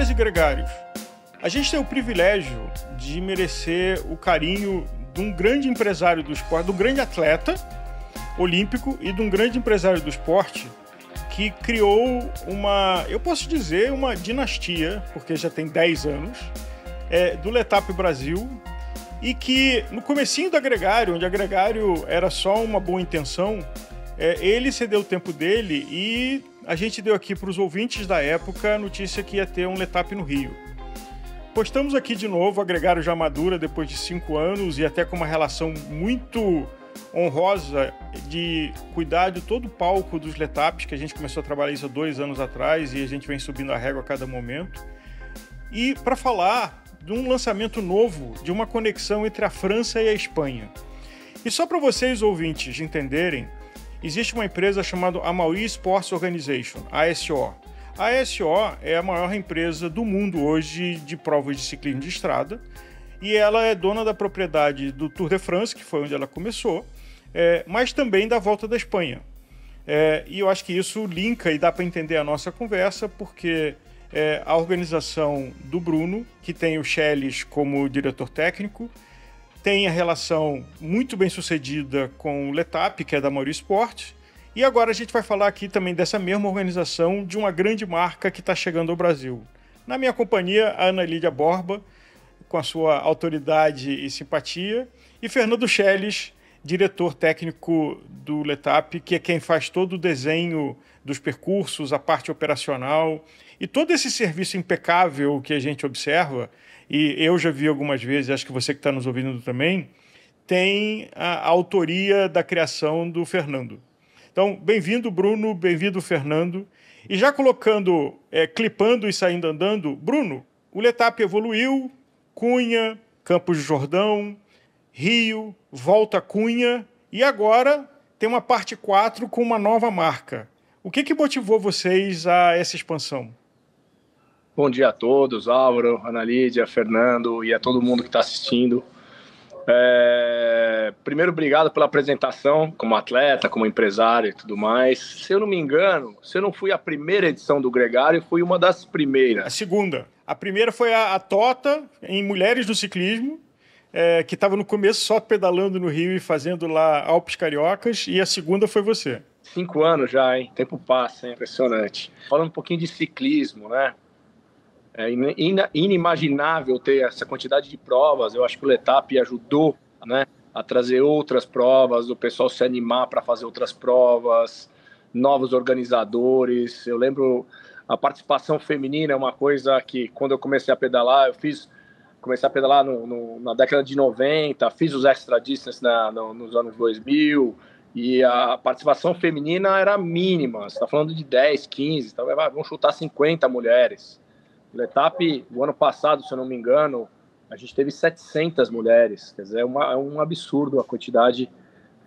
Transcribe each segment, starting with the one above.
Gregárias e gregários, a gente tem o privilégio de merecer o carinho de um grande empresário do esporte, de um grande atleta olímpico e de um grande empresário do esporte que criou eu posso dizer, uma dinastia, porque já tem 10 anos, do Letap Brasil, e que no comecinho da Gregário, onde a Gregário era só uma boa intenção, ele cedeu o tempo dele e a gente deu aqui para os ouvintes da época a notícia que ia ter um Letap no Rio. Postamos aqui de novo, a Gregário já madura depois de 5 anos e até com uma relação muito honrosa de cuidar de todo o palco dos Letaps, que a gente começou a trabalhar isso há 2 anos atrás e a gente vem subindo a régua a cada momento. E para falar de um lançamento novo, de uma conexão entre a França e a Espanha. E só para vocês, ouvintes, entenderem, existe uma empresa chamada Amaury Sports Organization, ASO. A ASO é a maior empresa do mundo hoje de provas de ciclismo de estrada, e ela é dona da propriedade do Tour de France, que foi onde ela começou, mas também da Volta da Espanha. E eu acho que isso linka e dá para entender a nossa conversa, porque a organização do Bruno, que tem o Chelis como diretor técnico, tem a relação muito bem sucedida com o Letap, que é da Amaury Sport, e agora a gente vai falar aqui também dessa mesma organização de uma grande marca que está chegando ao Brasil. Na minha companhia, a Ana Lídia Borba, com a sua autoridade e simpatia, e Fernando Chelis, diretor técnico do Letap, que é quem faz todo o desenho dos percursos, a parte operacional e todo esse serviço impecável que a gente observa, e eu já vi algumas vezes, acho que você que está nos ouvindo também, tem a autoria da criação do Fernando. Então, bem-vindo, Bruno, bem-vindo, Fernando. E já colocando, clipando e saindo andando, Bruno, o Letap evoluiu, Cunha, Campos do Jordão, Rio, Volta Cunha, e agora tem uma parte 4 com uma nova marca. O que motivou vocês a essa expansão? Bom dia a todos, Álvaro, Ana Lídia, Fernando e a todo mundo que está assistindo. Primeiro, obrigado pela apresentação como atleta, como empresário e tudo mais. Se eu não me engano, se eu não fui a primeira edição do Gregário, fui uma das primeiras. A segunda. A primeira foi a Tota, em Mulheres do Ciclismo, que estava no começo só pedalando no Rio e fazendo lá Alpes Cariocas, e a segunda foi você. 5 anos já, hein? O tempo passa, hein? Impressionante. Falando um pouquinho de ciclismo, né? É inimaginável ter essa quantidade de provas. Eu acho que o Letap ajudou, né, a trazer outras provas, o pessoal se animar para fazer outras provas, novos organizadores. Eu lembro, a participação feminina é uma coisa que, quando eu comecei a pedalar, comecei a pedalar na década de 90, fiz os extra distance nos anos 2000, e a participação feminina era mínima. Você está falando de 10, 15, então vamos chutar 50 mulheres. O Letap, o ano passado, se eu não me engano, a gente teve 700 mulheres. Quer dizer, é um absurdo a quantidade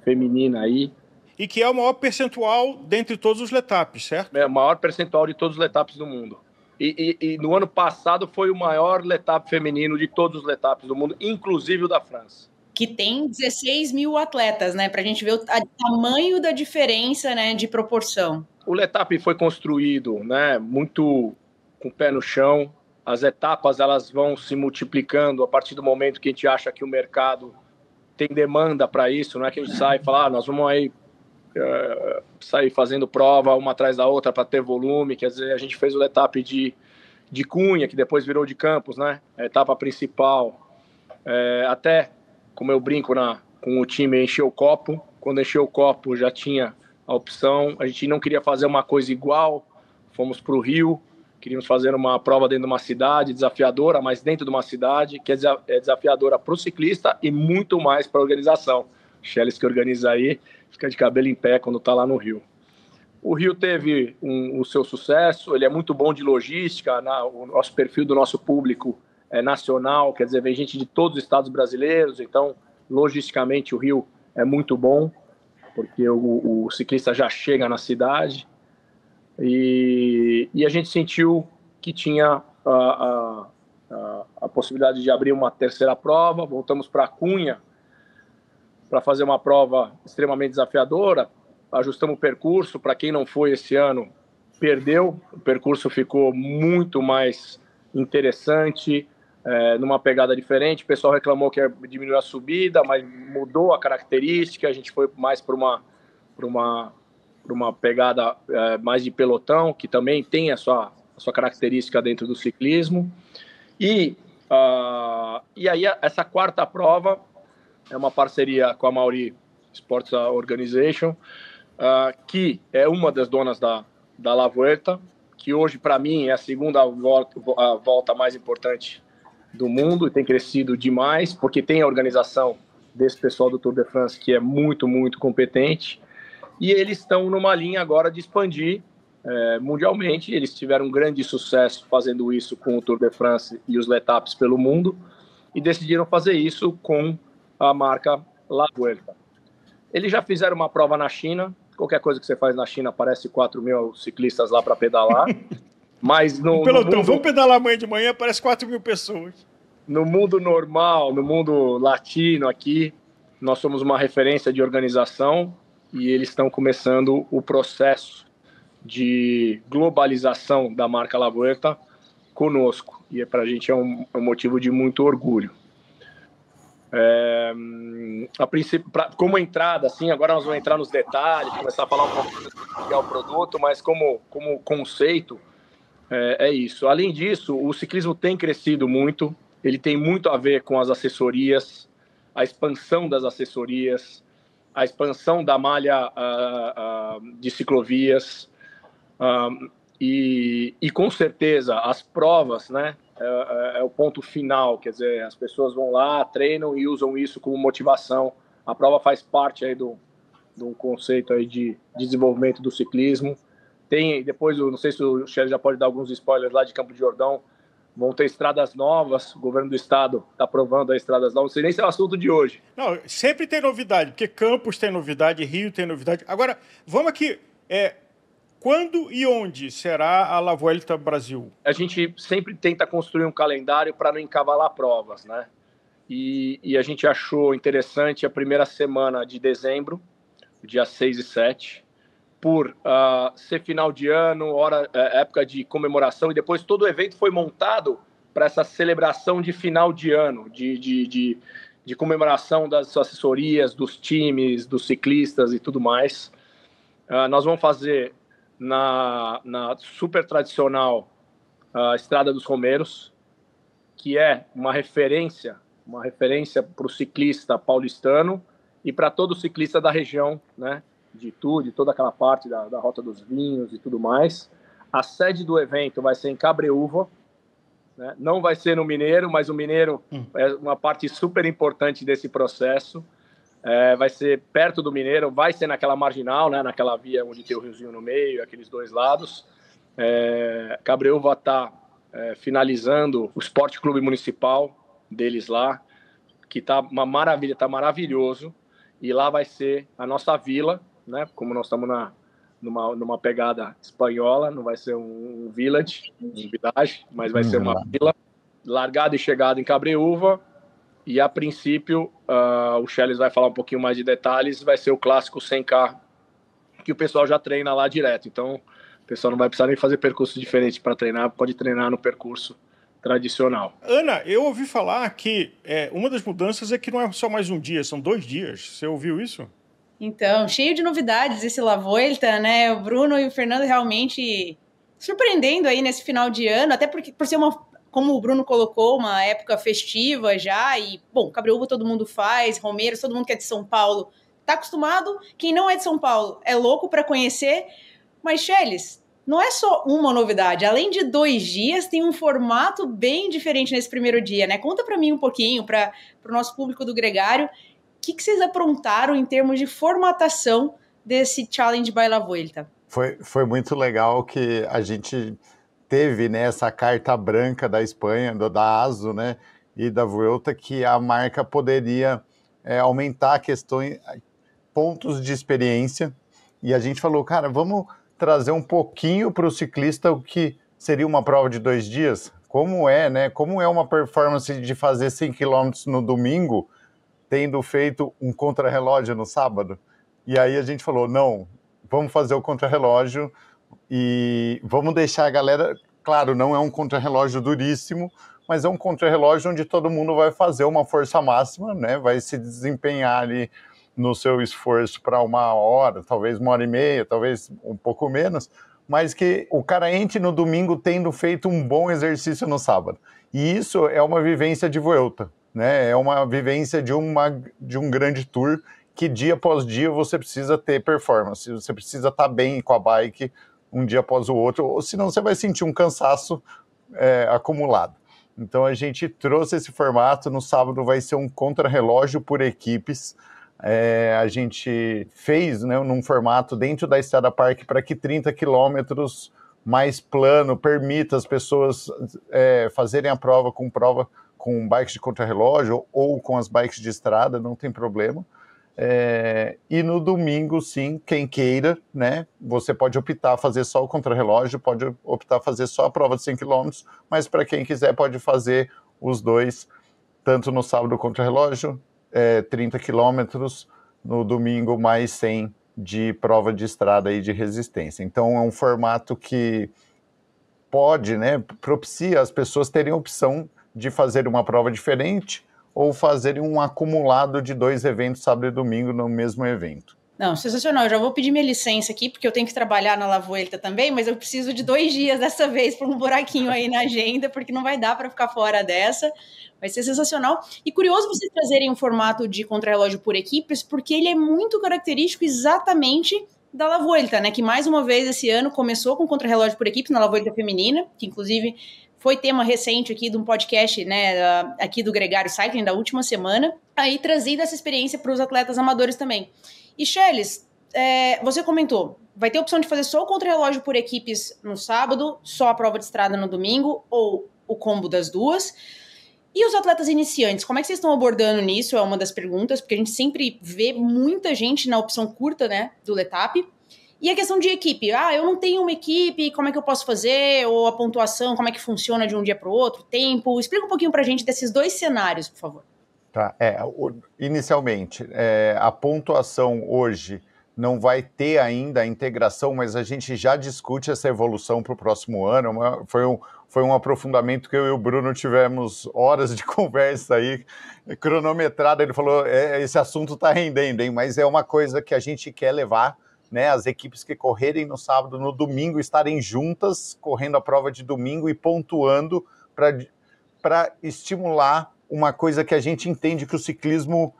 feminina aí. E que é o maior percentual dentre todos os Letaps, certo? É o maior percentual de todos os Letaps do mundo. E no ano passado foi o maior Letap feminino de todos os Letaps do mundo, inclusive o da França. Que tem 16 mil atletas, né? Para a gente ver o tamanho da diferença, né, de proporção. O Letap foi construído, né, muito com o pé no chão. As etapas elas vão se multiplicando a partir do momento que a gente acha que o mercado tem demanda para isso. Não é que a gente sai e fala, nós vamos aí sair fazendo prova uma atrás da outra para ter volume. Quer dizer, a gente fez o Letap de Cunha, que depois virou de Campos, né? A etapa principal. Até, como eu brinco com o time, encher o copo. Quando encheu o copo já tinha a opção. A gente não queria fazer uma coisa igual. Fomos para o Rio. Queríamos fazer uma prova dentro de uma cidade, desafiadora, mas dentro de uma cidade, que é desafiadora para o ciclista e muito mais para a organização. O Chelis que organiza aí, fica de cabelo em pé quando está lá no Rio. O Rio teve o seu sucesso, ele é muito bom de logística, o nosso perfil do nosso público é nacional, quer dizer, vem gente de todos os estados brasileiros, então, logisticamente, o Rio é muito bom, porque o ciclista já chega na cidade. E a gente sentiu que tinha a possibilidade de abrir uma terceira prova. Voltamos para Cunha para fazer uma prova extremamente desafiadora. Ajustamos o percurso. Para quem não foi esse ano, perdeu. O percurso ficou muito mais interessante, numa pegada diferente. O pessoal reclamou que diminuiu a subida, mas mudou a característica, a gente foi mais para uma pegada mais de pelotão, que também tem a sua característica dentro do ciclismo. E aí essa quarta prova é uma parceria com a Mauri Sports Organization, que é uma das donas da La Vuelta, que hoje, para mim, é a segunda volta mais importante do mundo e tem crescido demais, porque tem a organização desse pessoal do Tour de France, que é muito, muito competente, e eles estão numa linha agora de expandir mundialmente. Eles tiveram um grande sucesso fazendo isso com o Tour de France e os Letapes pelo mundo, e decidiram fazer isso com a marca La Vuelta. Eles já fizeram uma prova na China. Qualquer coisa que você faz na China aparece 4 mil ciclistas lá para pedalar. Mas no pelotão, vamos pedalar amanhã de manhã, aparece 4 mil pessoas. No mundo normal, no mundo latino aqui, nós somos uma referência de organização e eles estão começando o processo de globalização da marca La Vuelta conosco. E para a gente é um motivo de muito orgulho. A princípio, como entrada, assim, agora nós vamos entrar nos detalhes, começar a falar um pouco do que é o produto, mas como conceito, é isso. Além disso, o ciclismo tem crescido muito, ele tem muito a ver com as assessorias, a expansão das assessorias, a expansão da malha de ciclovias, e com certeza as provas, né? É o ponto final, quer dizer, as pessoas vão lá, treinam e usam isso como motivação. A prova faz parte aí do conceito aí de desenvolvimento do ciclismo. Tem, depois, não sei se o Shelly já pode dar alguns spoilers lá de Campo de Jordão, vão ter estradas novas, o governo do estado está aprovando as estradas novas, não sei nem se é o assunto de hoje. Não, sempre tem novidade, porque Campos tem novidade, Rio tem novidade. Agora, vamos aqui, quando e onde será a La Vuelta Brasil? A gente sempre tenta construir um calendário para não encavalar provas, né? E a gente achou interessante a primeira semana de dezembro, dia 6 e 7, por ser final de ano, época de comemoração, e depois todo o evento foi montado para essa celebração de final de ano, de comemoração das assessorias, dos times, dos ciclistas e tudo mais. Nós vamos fazer na super tradicional Estrada dos Romeiros, que é uma referência para o ciclista paulistano e para todo ciclista da região, né, de toda aquela parte da Rota dos Vinhos e tudo mais. A sede do evento vai ser em Cabreúva, né? Não vai ser no Mineiro, mas o Mineiro é uma parte super importante desse processo. Vai ser perto do Mineiro, vai ser naquela marginal, né, naquela via onde tem o riozinho no meio, aqueles dois lados. Cabreúva está finalizando o Esporte Clube Municipal deles lá, que está uma maravilha, está maravilhoso. E lá vai ser a nossa vila, né, como nós estamos numa pegada espanhola, não vai ser um village, um village, mas vai ser uma vila, largada e chegada em Cabreúva. E, a princípio, o Shelly vai falar um pouquinho mais de detalhes, vai ser o clássico 100K, que o pessoal já treina lá direto. Então, o pessoal não vai precisar nem fazer percurso diferente para treinar, pode treinar no percurso tradicional. Ana, eu ouvi falar que uma das mudanças é que não é só mais um dia, são 2 dias. Você ouviu isso? Então, cheio de novidades esse La Vuelta, né? O Bruno e o Fernando realmente surpreendendo aí nesse final de ano, até porque por ser como o Bruno colocou, uma época festiva já, e, bom, Cabreúva todo mundo faz, Romeiros, todo mundo que é de São Paulo tá acostumado, quem não é de São Paulo é louco para conhecer, mas, Shelly, não é só uma novidade, além de 2 dias, tem um formato bem diferente nesse primeiro dia, né? Conta para mim um pouquinho, para o nosso público do Gregário, o que vocês aprontaram em termos de formatação desse Challenge by La Vuelta? Foi muito legal que a gente teve, né, essa carta branca da Espanha, da ASO, né, e da Vuelta, que a marca poderia aumentar pontos de experiência, e a gente falou, cara, vamos trazer um pouquinho para o ciclista o que seria uma prova de 2 dias, como é uma performance de fazer 100 km no domingo, tendo feito um contrarrelógio no sábado. E aí a gente falou, não, vamos fazer o contrarrelógio e vamos deixar a galera Claro, não é um contrarrelógio duríssimo, mas é um contrarrelógio onde todo mundo vai fazer uma força máxima, né? Vai se desempenhar ali no seu esforço para 1 hora, talvez 1 hora e meia, talvez um pouco menos, mas que o cara entre no domingo tendo feito um bom exercício no sábado. E isso é uma vivência de Vuelta, né? É uma vivência de um grande tour que dia após dia você precisa ter performance, você precisa estar bem com a bike um dia após o outro, ou senão você vai sentir um cansaço acumulado. Então a gente trouxe esse formato, no sábado vai ser um contrarrelógio por equipes. A gente fez, né, num formato dentro da Estrada Park para que 30 quilômetros mais plano permita as pessoas fazerem a prova com bikes de contrarrelógio ou com as bikes de estrada, não tem problema. E no domingo, sim, quem queira, né, você pode optar fazer só o contrarrelógio, pode optar fazer só a prova de 100 km, mas para quem quiser pode fazer os dois, tanto no sábado o contrarrelógio, 30 quilômetros, no domingo mais 100 de prova de estrada e de resistência. Então é um formato que pode, né, propicia as pessoas terem a opção de fazer uma prova diferente ou fazerem um acumulado de 2 eventos, sábado e domingo, no mesmo evento. Não, sensacional. Eu já vou pedir minha licença aqui, porque eu tenho que trabalhar na La Vuelta também, mas eu preciso de 2 dias dessa vez para um buraquinho aí na agenda, porque não vai dar para ficar fora dessa. Vai ser sensacional. E curioso vocês trazerem um formato de contrarrelógio por equipes, porque ele é muito característico exatamente da La Vuelta, né? Que mais uma vez esse ano começou com contrarrelógio por equipes na La Vuelta feminina, que inclusive foi tema recente aqui de um podcast, né, aqui do Gregário Cycling, da última semana, aí trazendo essa experiência para os atletas amadores também. E Shellis, você comentou, vai ter a opção de fazer só o contrarrelógio por equipes no sábado, só a prova de estrada no domingo, ou o combo das duas. E os atletas iniciantes, como é que vocês estão abordando nisso? É uma das perguntas, porque a gente sempre vê muita gente na opção curta, né, do Letap. E a questão de equipe, eu não tenho uma equipe, como é que eu posso fazer? Ou a pontuação, como é que funciona de um dia para o outro? Tempo, explica um pouquinho para a gente desses 2 cenários, por favor. Tá, inicialmente, a pontuação hoje não vai ter ainda a integração, mas a gente já discute essa evolução para o próximo ano. Foi um aprofundamento que eu e o Bruno tivemos horas de conversa aí, cronometrada. Ele falou, esse assunto está rendendo, hein? Mas é uma coisa que a gente quer levar, né, as equipes que correrem no sábado, no domingo, estarem juntas, correndo a prova de domingo e pontuando para estimular uma coisa que a gente entende que o ciclismo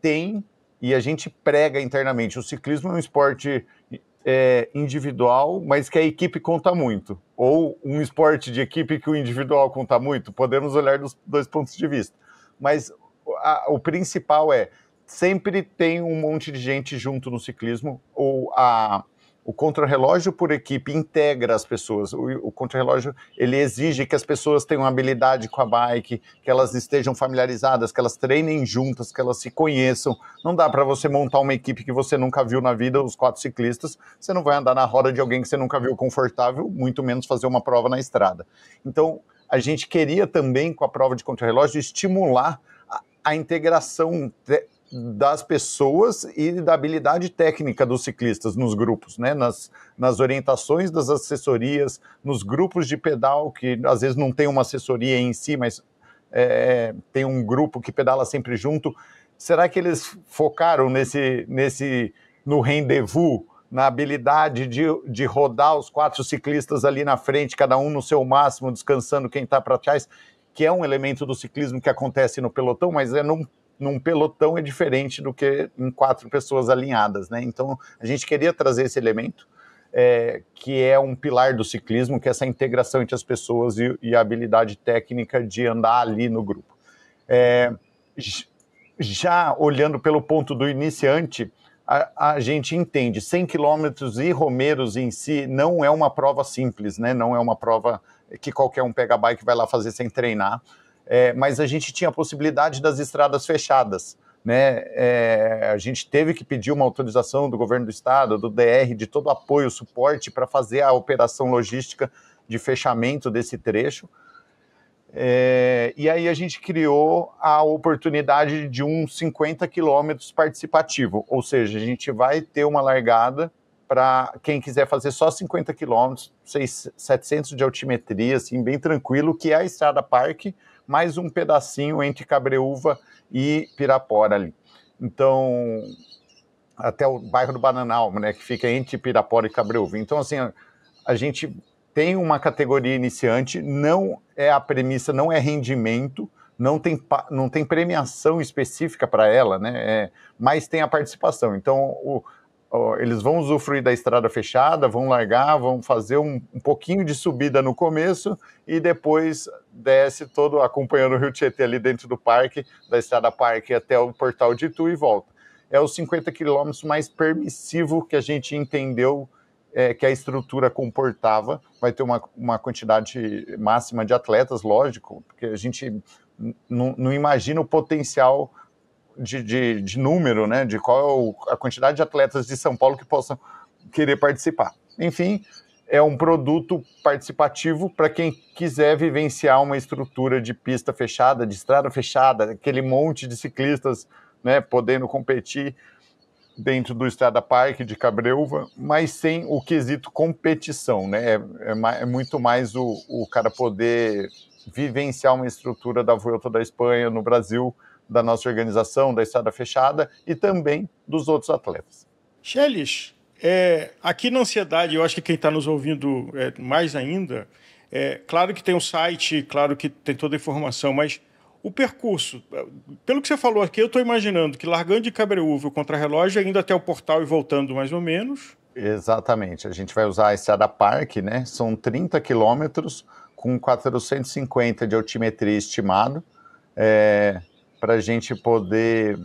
tem e a gente prega internamente. O ciclismo é um esporte individual, mas que a equipe conta muito. Ou um esporte de equipe que o individual conta muito. Podemos olhar dos 2 pontos de vista. Mas o principal sempre tem um monte de gente junto no ciclismo, o contrarrelógio por equipe integra as pessoas. O contrarrelógio, ele exige que as pessoas tenham habilidade com a bike, que elas estejam familiarizadas, que elas treinem juntas, que elas se conheçam. Não dá para você montar uma equipe que você nunca viu na vida, os 4 ciclistas, você não vai andar na roda de alguém que você nunca viu confortável, muito menos fazer uma prova na estrada. Então, a gente queria também, com a prova de contrarrelógio, estimular a integração das pessoas e da habilidade técnica dos ciclistas nos grupos, né? Nas orientações das assessorias, nos grupos de pedal, que às vezes não tem uma assessoria em si, mas tem um grupo que pedala sempre junto. Será que eles focaram no rendezvous, na habilidade de rodar os 4 ciclistas ali na frente, cada um no seu máximo, descansando quem está para trás, que é um elemento do ciclismo que acontece no pelotão, mas num pelotão é diferente do que em 4 pessoas alinhadas, né? Então, a gente queria trazer esse elemento, que é um pilar do ciclismo, que é essa integração entre as pessoas e a habilidade técnica de andar ali no grupo. Já olhando pelo ponto do iniciante, a gente entende, 100 quilômetros e Romeiros em si não é uma prova simples, né? Não é uma prova que qualquer um pega a bike e vai lá fazer sem treinar. Mas a gente tinha a possibilidade das estradas fechadas, né? A gente teve que pedir uma autorização do governo do estado, do DR, de todo apoio, suporte para fazer a operação logística de fechamento desse trecho. E aí a gente criou a oportunidade de um 50 quilômetros participativo, ou seja, a gente vai ter uma largada para quem quiser fazer só 50 quilômetros, 700 de altimetria, assim, bem tranquilo, que é a Estrada Parque, mais um pedacinho entre Cabreúva e Pirapora ali. Então, até o bairro do Bananal, né, que fica entre Pirapora e Cabreúva. Então, assim, a gente tem uma categoria iniciante, não é a premissa, não é rendimento, não tem premiação específica para ela, né, mas tem a participação. Então, eles vão usufruir da estrada fechada, vão largar, vão fazer um pouquinho de subida no começo e depois desce todo acompanhando o Rio Tietê ali dentro do parque, da Estrada Parque até o Portal de Itu e volta. É os 50 quilômetros mais permissivo que a gente entendeu que a estrutura comportava. Vai ter uma quantidade máxima de atletas, lógico, porque a gente não imagina o potencial de número, né, de qual a quantidade de atletas de São Paulo que possam querer participar. Enfim, é um produto participativo para quem quiser vivenciar uma estrutura de pista fechada, de estrada fechada, aquele monte de ciclistas, né, podendo competir dentro do Estrada Parque de Cabreúva, mas sem o quesito competição, né? É muito mais o cara poder vivenciar uma estrutura da Vuelta da Espanha no Brasil, da nossa organização, da Estrada Fechada e também dos outros atletas. Chelis, aqui na Ansiedade, eu acho que quem está nos ouvindo mais ainda, claro que tem o site, claro que tem toda a informação, mas o percurso, pelo que você falou aqui, eu estou imaginando que largando de Cabreúva o contrarrelógio, indo até o portal e voltando mais ou menos. Exatamente, a gente vai usar a Estrada Parque, né? São 30 quilômetros com 450 de altimetria estimado, para a gente poder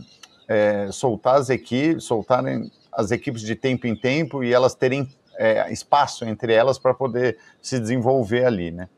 soltarem as equipes de tempo em tempo e elas terem espaço entre elas para poder se desenvolver ali, né?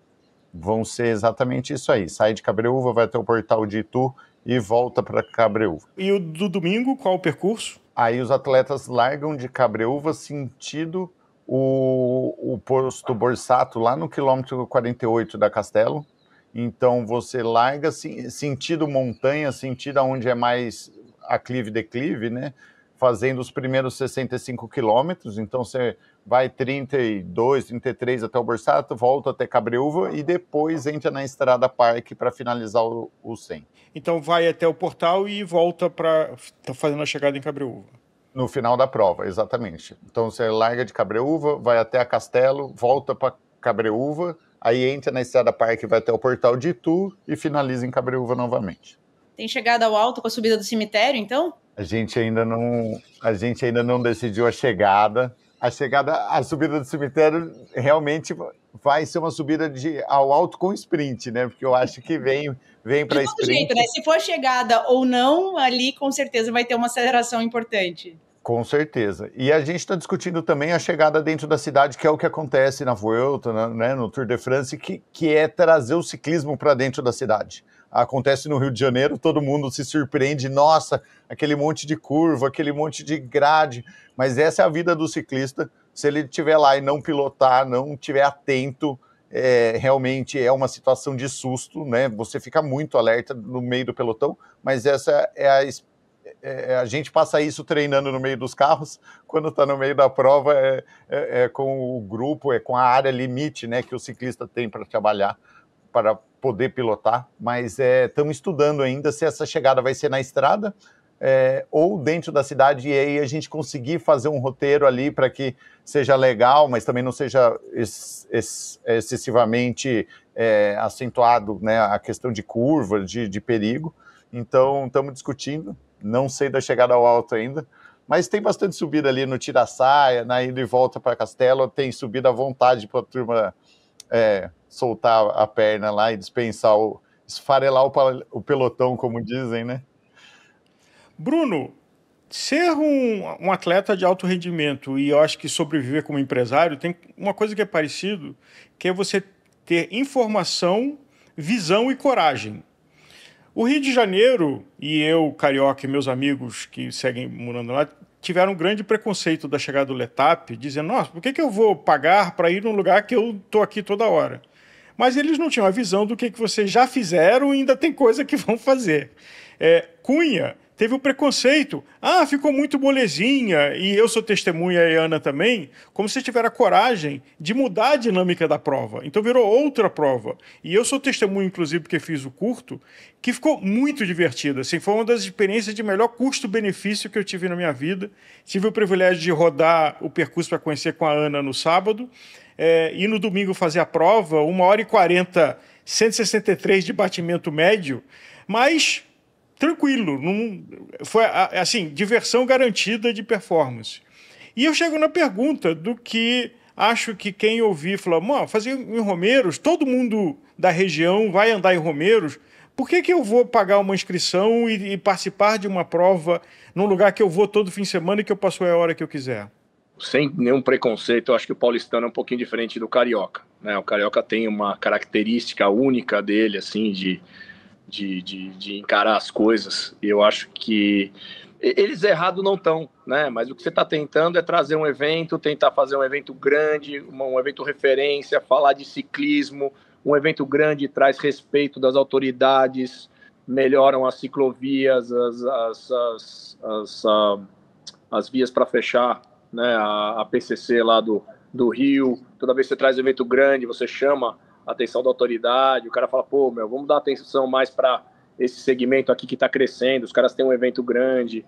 Vão ser exatamente isso aí. Sai de Cabreúva, vai até o Portal de Itu e volta para Cabreúva. E o do domingo, qual o percurso? Aí os atletas largam de Cabreúva sentido o posto Borsato, lá no quilômetro 48 da Castelo. Então você larga sentido montanha, sentido onde é mais aclive e declive, né? Fazendo os primeiros 65 quilômetros. Então você vai 32, 33 até o Borsato, volta até Cabreúva e depois entra na Estrada Parque para finalizar o 100. Então vai até o portal e volta para fazendo a chegada em Cabreúva. No final da prova, exatamente. Então você larga de Cabreúva, vai até a Castelo, volta para Cabreúva, aí entra na Estrada Parque, vai até o Portal de Itu e finaliza em Cabreúva novamente. Tem chegada ao alto com a subida do cemitério, então? A gente ainda não decidiu a chegada. A subida do cemitério realmente vai ser uma subida ao alto com sprint, né? Porque eu acho que vem para sprint. De todo jeito, né? Se for chegada ou não, ali com certeza vai ter uma aceleração importante. Com certeza. E a gente está discutindo também a chegada dentro da cidade, que é o que acontece na Vuelta, né, no Tour de France, que é trazer o ciclismo para dentro da cidade. Acontece no Rio de Janeiro, todo mundo se surpreende, nossa, aquele monte de curva, aquele monte de grade, mas essa é a vida do ciclista. Se ele estiver lá e não pilotar, não estiver atento, realmente é uma situação de susto, né? Você fica muito alerta no meio do pelotão, mas essa é a gente passa isso treinando no meio dos carros, quando está no meio da prova com o grupo, com a área limite, né, que o ciclista tem para trabalhar, para poder pilotar, mas estamos estudando ainda se essa chegada vai ser na estrada ou dentro da cidade, e aí a gente conseguir fazer um roteiro ali para que seja legal, mas também não seja excessivamente acentuado, né, a questão de curva, de perigo. Então estamos discutindo, não sei da chegada ao alto ainda, mas tem bastante subida ali no Tira-Saia, na ida e volta para Castelo, tem subida à vontade para a turma soltar a perna lá e dispensar, esfarelar o pelotão, como dizem, né? Bruno, ser um atleta de alto rendimento e eu acho que sobreviver como empresário, tem uma coisa que é parecido, que é você ter informação, visão e coragem. O Rio de Janeiro, e eu, carioca, e meus amigos que seguem morando lá, tiveram um grande preconceito da chegada do Letap, dizendo, nossa, por que eu vou pagar para ir num lugar que eu estou aqui toda hora? Mas eles não tinham a visão do que vocês já fizeram e ainda tem coisa que vão fazer. Cunha teve o preconceito. Ah, ficou muito molezinha, e eu sou testemunha, e a Ana também, como se tiver a coragem de mudar a dinâmica da prova. Então virou outra prova. E eu sou testemunha, inclusive, porque fiz o curto, que ficou muito divertido. Assim, foi uma das experiências de melhor custo-benefício que eu tive na minha vida. Tive o privilégio de rodar o percurso para conhecer com a Ana no sábado, e no domingo fazer a prova, 1h40, 163 de batimento médio, mas tranquilo, não, foi assim, diversão garantida de performance. E eu chego na pergunta do que acho que quem ouvir falou, fazer em Romeiros, todo mundo da região vai andar em Romeiros, por que eu vou pagar uma inscrição e participar de uma prova num lugar que eu vou todo fim de semana e que eu passo a hora que eu quiser? Sem nenhum preconceito, eu acho que o paulistano é um pouquinho diferente do carioca, né? O carioca tem uma característica única dele, assim, de encarar as coisas, e eu acho que eles errado não estão, né? Mas o que você está tentando é trazer um evento, tentar fazer um evento grande, um evento referência, falar de ciclismo. Um evento grande traz respeito das autoridades, melhoram as ciclovias, as vias para fechar, né, a PCC lá do Rio. Toda vez que você traz um evento grande, você chama a atenção da autoridade, o cara fala, vamos dar atenção mais para esse segmento aqui que está crescendo, os caras têm um evento grande.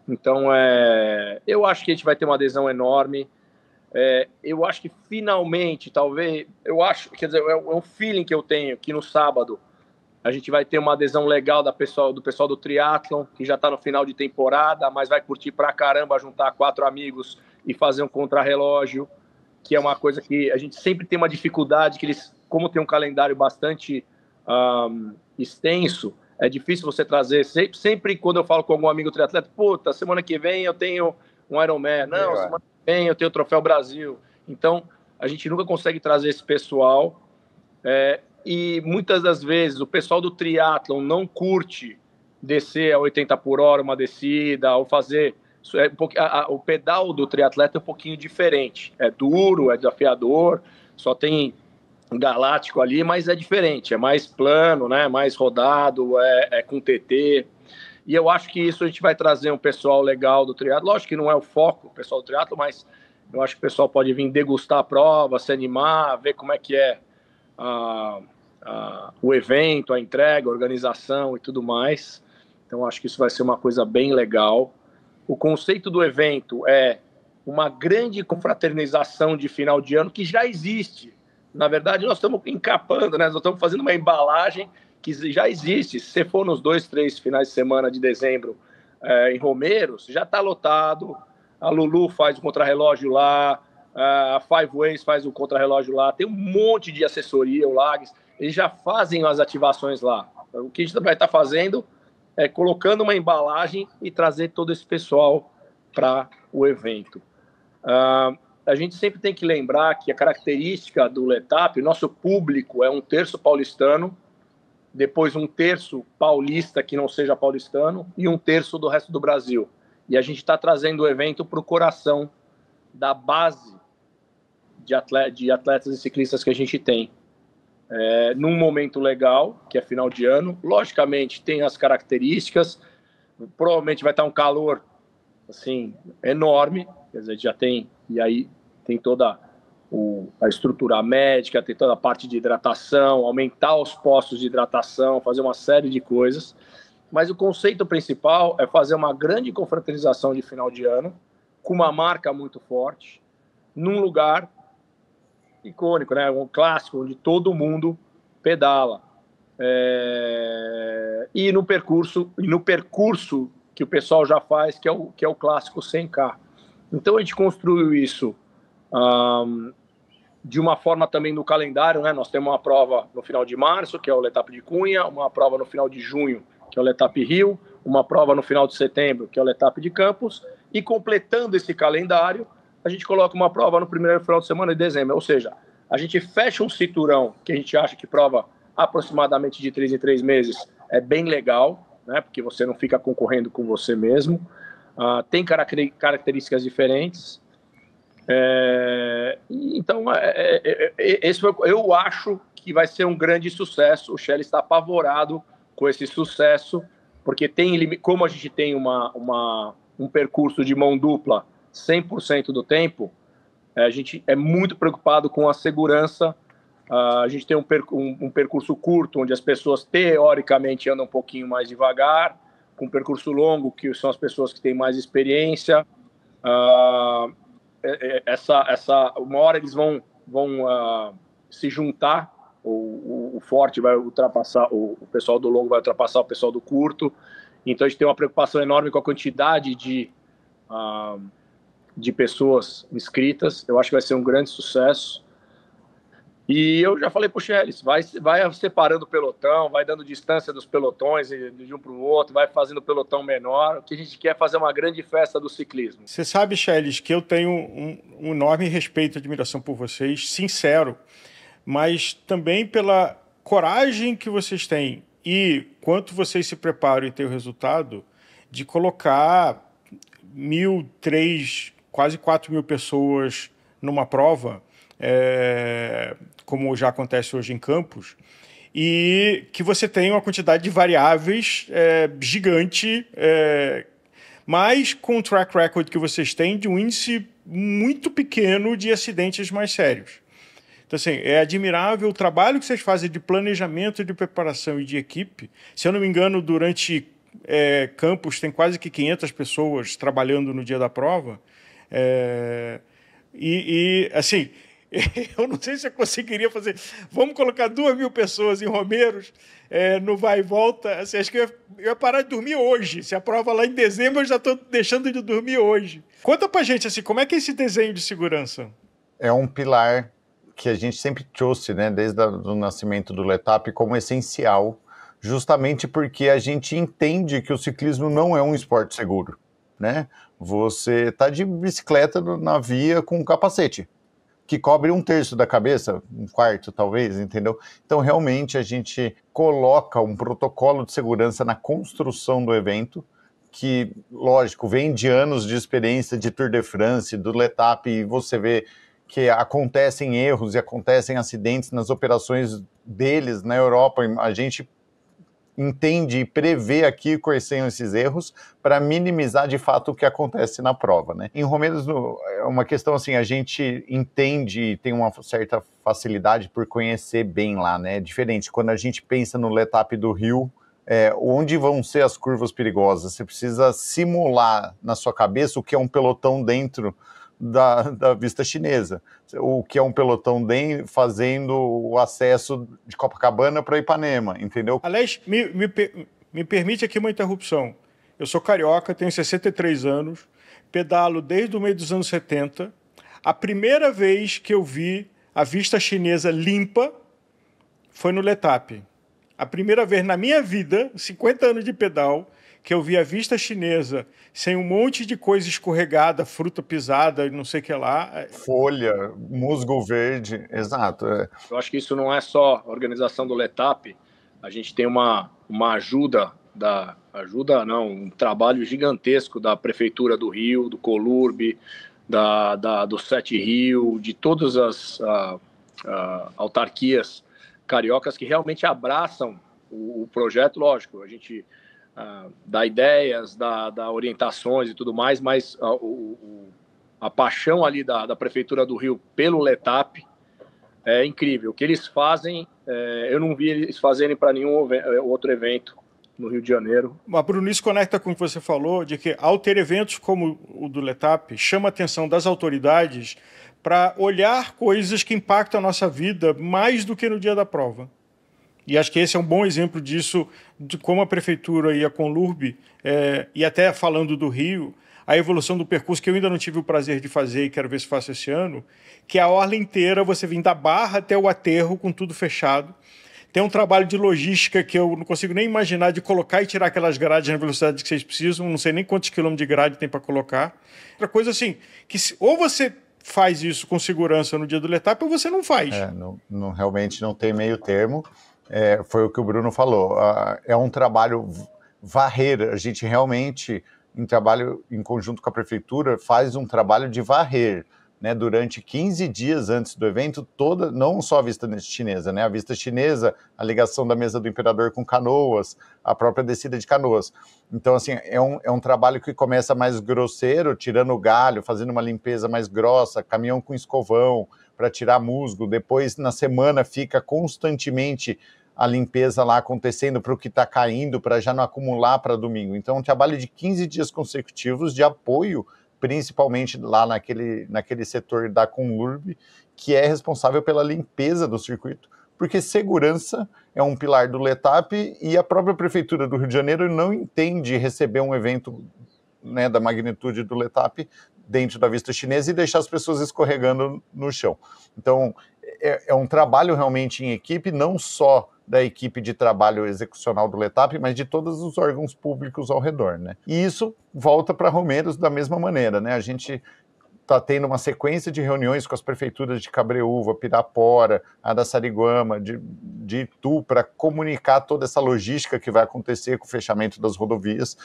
Então, eu acho que a gente vai ter uma adesão enorme. Eu acho que finalmente, talvez, quer dizer, é um feeling que eu tenho que no sábado a gente vai ter uma adesão legal do pessoal do triatlon, que já está no final de temporada, mas vai curtir pra caramba, juntar 4 amigos e fazer um contrarrelógio, que é uma coisa que a gente sempre tem uma dificuldade, que eles, como tem um calendário bastante extenso, é difícil você trazer, sempre quando eu falo com algum amigo triatleta, semana que vem eu tenho um Ironman, semana que vem eu tenho o Troféu Brasil. Então, a gente nunca consegue trazer esse pessoal, e muitas das vezes o pessoal do triatlon não curte descer a 80 por hora uma descida, ou fazer... o pedal do triatleta é um pouquinho diferente, é duro, é desafiador, só tem galáctico ali, mas é diferente, é mais plano, né? Mais rodado, é com TT, e eu acho que isso a gente vai trazer um pessoal legal do triatlo. Lógico que não é o foco, o pessoal do triatlo, mas eu acho que o pessoal pode vir degustar a prova, se animar, ver como é que é o evento, a entrega, a organização e tudo mais. Então acho que isso vai ser uma coisa bem legal. O conceito do evento é uma grande confraternização de final de ano que já existe. Na verdade, nós estamos encapando, né? Nós estamos fazendo uma embalagem que já existe. Se você for nos 2, 3 finais de semana de dezembro em Romeiros, já está lotado. A Lulu faz o contrarrelógio lá, a Five Ways faz o contrarrelógio lá, tem um monte de assessoria, o Lages, eles já fazem as ativações lá. O que a gente vai estar fazendo é colocando uma embalagem e trazer todo esse pessoal para o evento. A gente sempre tem que lembrar que a característica do Letap, nosso público é 1/3 paulistano, depois 1/3 paulista que não seja paulistano e 1/3 do resto do Brasil. E a gente está trazendo o evento para o coração da base de atletas e ciclistas que a gente tem. Num momento legal, que é final de ano, logicamente tem as características, provavelmente vai estar um calor assim, enorme, quer dizer, já tem, e aí tem toda a estrutura médica, tem toda a parte de hidratação, aumentar os postos de hidratação, fazer uma série de coisas, mas o conceito principal é fazer uma grande confraternização de final de ano, com uma marca muito forte, num lugar icônico, né? Um clássico, onde todo mundo pedala. E no percurso que o pessoal já faz, que é o clássico 100K. Então a gente construiu isso de uma forma também no calendário, né? Nós temos uma prova no final de março, que é o Letap de Cunha, uma prova no final de junho, que é o Letap Rio, uma prova no final de setembro, que é o Letap de Campos, e completando esse calendário, a gente coloca uma prova no primeiro final de semana de dezembro, ou seja, a gente fecha um cinturão que a gente acha que prova aproximadamente de 3 em 3 meses, é bem legal, né? Porque você não fica concorrendo com você mesmo, tem características diferentes, então eu acho que vai ser um grande sucesso. O Shelley está apavorado com esse sucesso, porque como a gente tem um percurso de mão dupla 100% do tempo, a gente é muito preocupado com a segurança. A gente tem um percurso curto, onde as pessoas teoricamente andam um pouquinho mais devagar, com um percurso longo, que são as pessoas que têm mais experiência. Uma hora eles vão se juntar, o forte vai ultrapassar, o pessoal do longo vai ultrapassar o pessoal do curto. Então a gente tem uma preocupação enorme com a quantidade de pessoas inscritas. Eu acho que vai ser um grande sucesso. E eu já falei para o Chelis, vai separando o pelotão, vai dando distância dos pelotões de um para o outro, vai fazendo o pelotão menor. O que a gente quer é fazer uma grande festa do ciclismo. Você sabe, Chelis, que eu tenho um enorme respeito e admiração por vocês, sincero, mas também pela coragem que vocês têm e quanto vocês se preparam e têm o resultado de colocar 1.000, 3.000, quase 4.000 pessoas numa prova, como já acontece hoje em Campos, e que você tem uma quantidade de variáveis gigante, mas com o track record que vocês têm de um índice muito pequeno de acidentes mais sérios. Então, assim, é admirável o trabalho que vocês fazem de planejamento, de preparação e de equipe. Se eu não me engano, durante Campos tem quase que 500 pessoas trabalhando no dia da prova. Assim, eu não sei se eu conseguiria fazer. Vamos colocar 2.000 pessoas em Romeiros, no vai e volta. Assim, acho que eu ia parar de dormir hoje. Se a prova lá em dezembro, eu já estou deixando de dormir hoje. Conta pra gente, assim, como é que é esse desenho de segurança? É um pilar que a gente sempre trouxe, né, desde o nascimento do Letap, como essencial, justamente porque a gente entende que o ciclismo não é um esporte seguro, né? Você está de bicicleta na via com um capacete, que cobre 1/3 da cabeça, 1/4 talvez, entendeu? Então, realmente, a gente coloca um protocolo de segurança na construção do evento, que, lógico, vem de anos de experiência de Tour de France, do Letap, e você vê que acontecem erros e acontecem acidentes nas operações deles na Europa. A gente entende e prevê aqui quais são esses erros para minimizar de fato o que acontece na prova, né? Em Romeiros é uma questão assim, a gente entende e tem uma certa facilidade por conhecer bem lá, né? Diferente quando a gente pensa no Letap do Rio, onde vão ser as curvas perigosas, você precisa simular na sua cabeça o que é um pelotão dentro da vista chinesa, o que é um pelotão fazendo o acesso de Copacabana para Ipanema, entendeu? Aliás, me permite aqui uma interrupção. Eu sou carioca, tenho 63 anos, pedalo desde o meio dos anos 70. A primeira vez que eu vi a vista chinesa limpa foi no Letap. A primeira vez na minha vida, 50 anos de pedal, que eu vi a vista chinesa sem um monte de coisa escorregada, fruta pisada, não sei o que lá. Folha, musgo verde, exato. Eu acho que isso não é só a organização do Letap, a gente tem uma ajuda, um trabalho gigantesco da Prefeitura do Rio, do Colurbe, do Sete Rio, de todas as autarquias cariocas que realmente abraçam o projeto. Lógico, a gente dá ideias, dá orientações e tudo mais, mas a paixão ali da Prefeitura do Rio pelo Letap é incrível. O que eles fazem, eu não vi eles fazerem para nenhum outro evento no Rio de Janeiro. Mas, Bruno, isso conecta com o que você falou, de que ao ter eventos como o do Letap, chama a atenção das autoridades para olhar coisas que impactam a nossa vida mais do que no dia da prova. E acho que esse é um bom exemplo disso, de como a Prefeitura e a Conlurb, e até falando do Rio, a evolução do percurso que eu ainda não tive o prazer de fazer e quero ver se faço esse ano, que é a orla inteira, você vem da Barra até o aterro com tudo fechado. Tem um trabalho de logística que eu não consigo nem imaginar, de colocar e tirar aquelas grades na velocidade que vocês precisam, não sei nem quantos quilômetros de grade tem para colocar. Outra coisa assim, que ou você faz isso com segurança no dia do Letap ou você não faz. Realmente não tem meio termo. Foi o que o Bruno falou, é um trabalho varrer, a gente realmente, em trabalho em conjunto com a Prefeitura, faz um trabalho de varrer, né, durante 15 dias antes do evento, não só a vista chinesa, né, a vista chinesa, a ligação da mesa do imperador com Canoas, a própria descida de Canoas. Então, assim, é um trabalho que começa mais grosseiro, tirando o galho, fazendo uma limpeza mais grossa, caminhão com escovão para tirar musgo. Depois, na semana, fica constantemente a limpeza lá acontecendo para o que está caindo, para já não acumular para domingo. Então, é um trabalho de 15 dias consecutivos de apoio, principalmente lá naquele setor da Conlurb, que é responsável pela limpeza do circuito, porque segurança é um pilar do Letap e a própria Prefeitura do Rio de Janeiro não entende receber um evento, né, da magnitude do Letap dentro da vista chinesa e deixar as pessoas escorregando no chão. Então, é um trabalho realmente em equipe, não só da equipe de trabalho execucional do Letap, mas de todos os órgãos públicos ao redor, né? E isso volta para Romeiros da mesma maneira, né? A gente está tendo uma sequência de reuniões com as prefeituras de Cabreúva, Pirapora, Araçariguama, de Itu, para comunicar toda essa logística que vai acontecer com o fechamento das rodovias,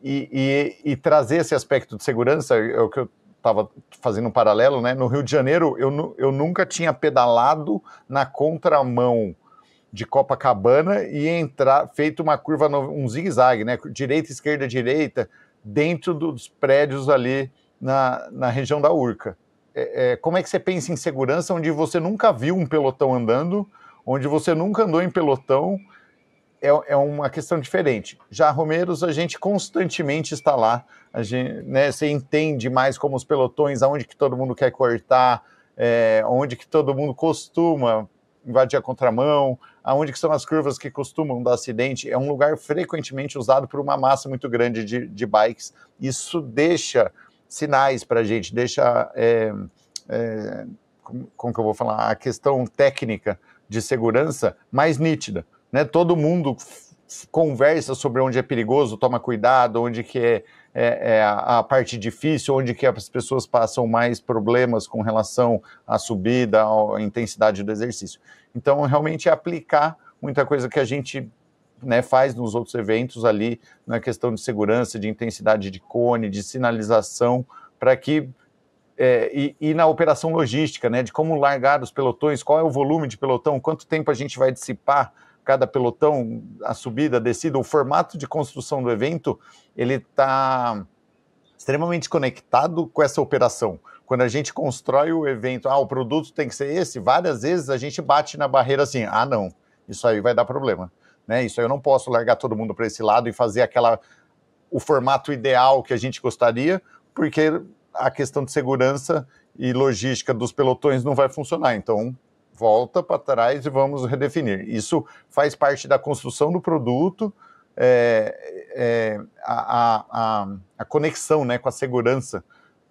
e trazer esse aspecto de segurança. É o que eu estava fazendo um paralelo, né? No Rio de Janeiro, eu nunca tinha pedalado na contramão de Copacabana e feito uma curva, um zigue-zague, né? Direita, esquerda, direita, dentro dos prédios ali na região da Urca. Como é que você pensa em segurança onde você nunca viu um pelotão andando, onde você nunca andou em pelotão? É uma questão diferente. Já Romeiros, a gente constantemente está lá, né, você entende mais como os pelotões, aonde que todo mundo quer cortar, onde que todo mundo costuma invadir a contramão, aonde que são as curvas que costumam dar acidente. É um lugar frequentemente usado por uma massa muito grande de bikes. Isso deixa sinais para a gente, deixa, como que eu vou falar, a questão técnica de segurança mais nítida. Né? Todo mundo conversa sobre onde é perigoso, toma cuidado, onde que é a parte difícil, onde que as pessoas passam mais problemas com relação à subida, à intensidade do exercício. Então, realmente, aplicar muita coisa que a gente, né, faz nos outros eventos ali, na questão de segurança, de intensidade de cone, de sinalização, para que e na operação logística, né, de como largar os pelotões, qual é o volume de pelotão, quanto tempo a gente vai dissipar cada pelotão, a subida, a descida, o formato de construção do evento, ele está extremamente conectado com essa operação. Quando a gente constrói o evento, o produto tem que ser esse, várias vezes a gente bate na barreira assim, não, isso aí vai dar problema, né? Isso aí eu não posso largar todo mundo para esse lado e fazer o formato ideal que a gente gostaria, porque a questão de segurança e logística dos pelotões não vai funcionar, então volta para trás e vamos redefinir. Isso faz parte da construção do produto, a conexão, né, com a segurança,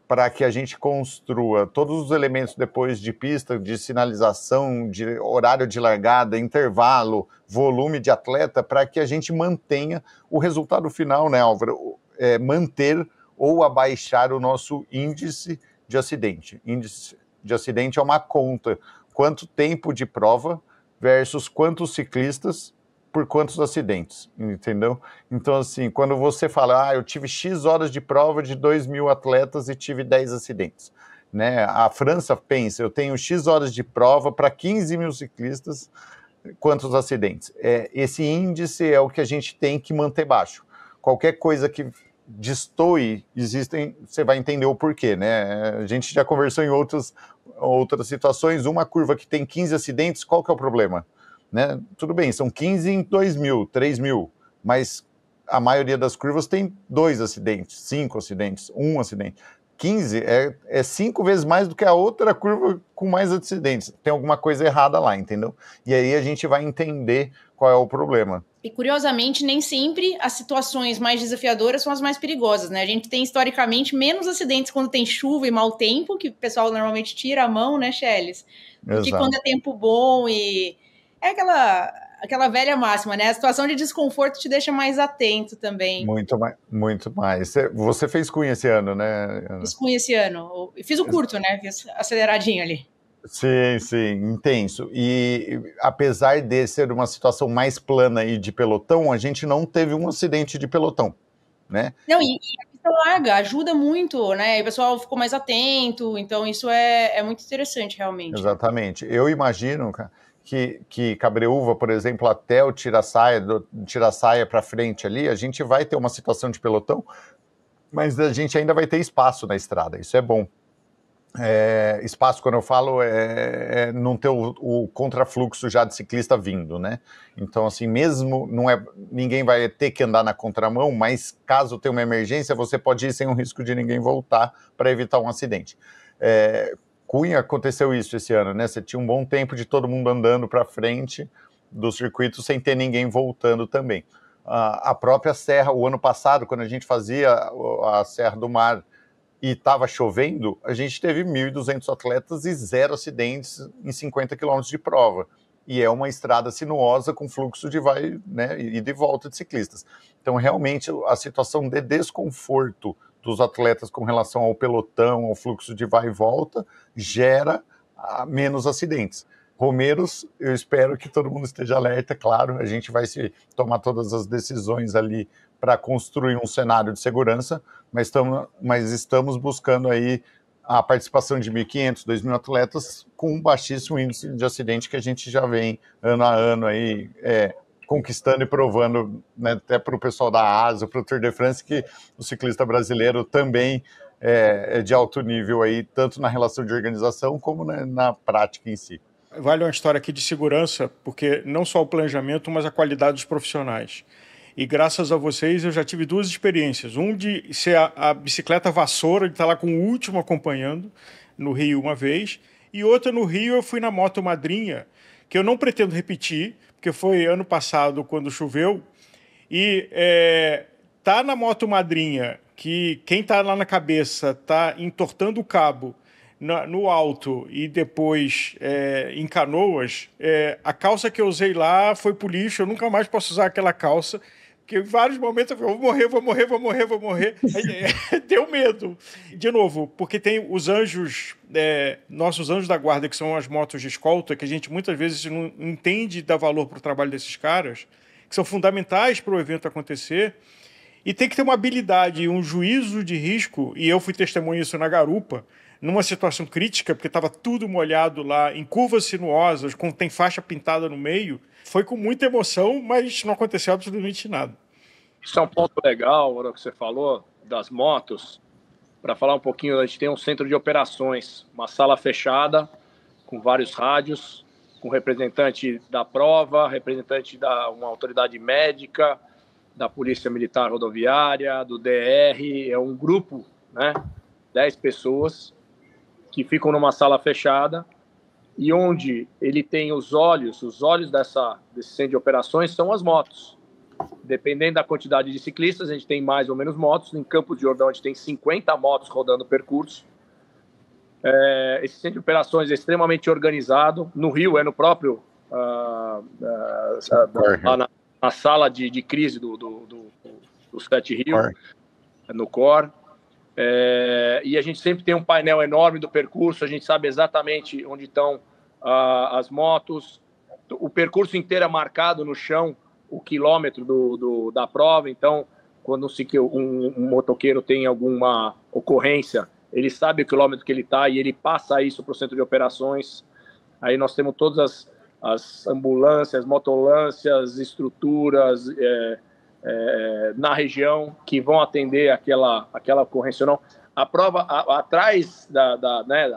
para que a gente construa todos os elementos depois de pista, de sinalização, de horário de largada, intervalo, volume de atleta, para que a gente mantenha o resultado final, né, Álvaro? Manter ou abaixar o nosso índice de acidente. Índice de acidente é uma conta. Quanto tempo de prova versus quantos ciclistas por quantos acidentes, entendeu? Então, assim, quando você fala, eu tive X horas de prova de 2.000 atletas e tive 10 acidentes, né? A França pensa, eu tenho X horas de prova para 15.000 ciclistas, quantos acidentes? Esse índice é o que a gente tem que manter baixo. Qualquer coisa que destoe, você vai entender o porquê, né? A gente já conversou em outras situações, uma curva que tem 15 acidentes, qual que é o problema? Né? Tudo bem, são 15 em 2.000, 3.000, mas a maioria das curvas tem 2 acidentes, 5 acidentes, 1 acidente. 15 é 5 vezes mais do que a outra curva com mais acidentes. Tem alguma coisa errada lá, entendeu? E aí a gente vai entender qual é o problema. E, curiosamente, nem sempre as situações mais desafiadoras são as mais perigosas, né? A gente tem, historicamente, menos acidentes quando tem chuva e mau tempo, que o pessoal normalmente tira a mão, né, Chelis? Do que quando é tempo bom e... É aquela velha máxima, né? A situação de desconforto te deixa mais atento também. Muito mais. Você fez Cunha esse ano, né, Ana? Fiz Cunha esse ano. Fiz o curto, né? Fiz aceleradinho ali. Sim, intenso. E apesar de ser uma situação mais plana e de pelotão, a gente não teve um acidente de pelotão, né? Não, e a pista pista larga, ajuda muito, né? E o pessoal ficou mais atento, então isso é muito interessante, realmente. Exatamente. Eu imagino que Cabreúva, por exemplo, até o tira-saia, do tira-saia para frente ali, a gente vai ter uma situação de pelotão, mas a gente ainda vai ter espaço na estrada, isso é bom. Espaço, quando eu falo, não ter o contrafluxo já de ciclista vindo, né? Então, assim, mesmo ninguém vai ter que andar na contramão, mas caso tenha uma emergência, você pode ir sem o risco de ninguém voltar para evitar um acidente. Cunha, aconteceu isso esse ano, né? Você tinha um bom tempo de todo mundo andando para frente do circuito sem ter ninguém voltando também. A própria Serra, o ano passado, quando a gente fazia a Serra do Mar, e estava chovendo, a gente teve 1.200 atletas e 0 acidentes em 50 quilômetros de prova. E é uma estrada sinuosa com fluxo de vai, né, e de volta de ciclistas. Então, realmente, a situação de desconforto dos atletas com relação ao pelotão, ao fluxo de vai e volta, gera menos acidentes. Romeiros, eu espero que todo mundo esteja alerta, claro, a gente vai tomar todas as decisões ali para construir um cenário de segurança, mas estamos buscando aí a participação de 1.500, 2.000 atletas com um baixíssimo índice de acidente que a gente já vem ano a ano aí conquistando e provando, né, até para o pessoal da ASA, para o Tour de France, que o ciclista brasileiro também é de alto nível aí, tanto na relação de organização como na prática em si. Vale uma história aqui de segurança, porque não só o planejamento, mas a qualidade dos profissionais. E graças a vocês eu já tive 2 experiências. Um de ser a bicicleta vassoura, de estar lá com o último acompanhando, no Rio uma vez. E outra no Rio eu fui na moto madrinha, que eu não pretendo repetir, porque foi ano passado quando choveu. E tá na moto madrinha, que quem tá lá na cabeça tá entortando o cabo no alto e depois em Canoas, a calça que eu usei lá foi pro lixo, eu nunca mais posso usar aquela calça. Porque em vários momentos eu falei, vou morrer. Aí, deu medo. De novo, porque tem os anjos, nossos anjos da guarda, que são as motos de escolta, que a gente muitas vezes não entende dar valor para o trabalho desses caras, que são fundamentais para o evento acontecer. E tem que ter uma habilidade e um juízo de risco, e eu fui testemunha disso na garupa, numa situação crítica, porque estava tudo molhado lá, em curvas sinuosas, tem faixa pintada no meio. Foi com muita emoção, mas não aconteceu absolutamente nada. Isso é um ponto legal, o que você falou, das motos. Para falar um pouquinho, a gente tem um centro de operações, uma sala fechada, com vários rádios, com representante da prova, representante da uma autoridade médica, da Polícia Militar Rodoviária, do DR. É um grupo, né, 10 pessoas, que ficam numa sala fechada, e onde ele tem os olhos desse centro de operações são as motos. Dependendo da quantidade de ciclistas, a gente tem mais ou menos motos. Em Campos de Jordão, a gente tem 50 motos rodando o percurso. Esse centro de operações é extremamente organizado. No Rio, no próprio... lá na sala de crise do Sete Rio, no COR. E a gente sempre tem um painel enorme do percurso, a gente sabe exatamente onde estão as motos, o percurso inteiro é marcado no chão, o quilômetro da prova. Então, quando um motoqueiro tem alguma ocorrência, ele sabe o quilômetro que ele está e ele passa isso para o centro de operações. Aí nós temos todas as ambulâncias, motolâncias, estruturas na região que vão atender aquela ocorrência ou não. A prova, atrás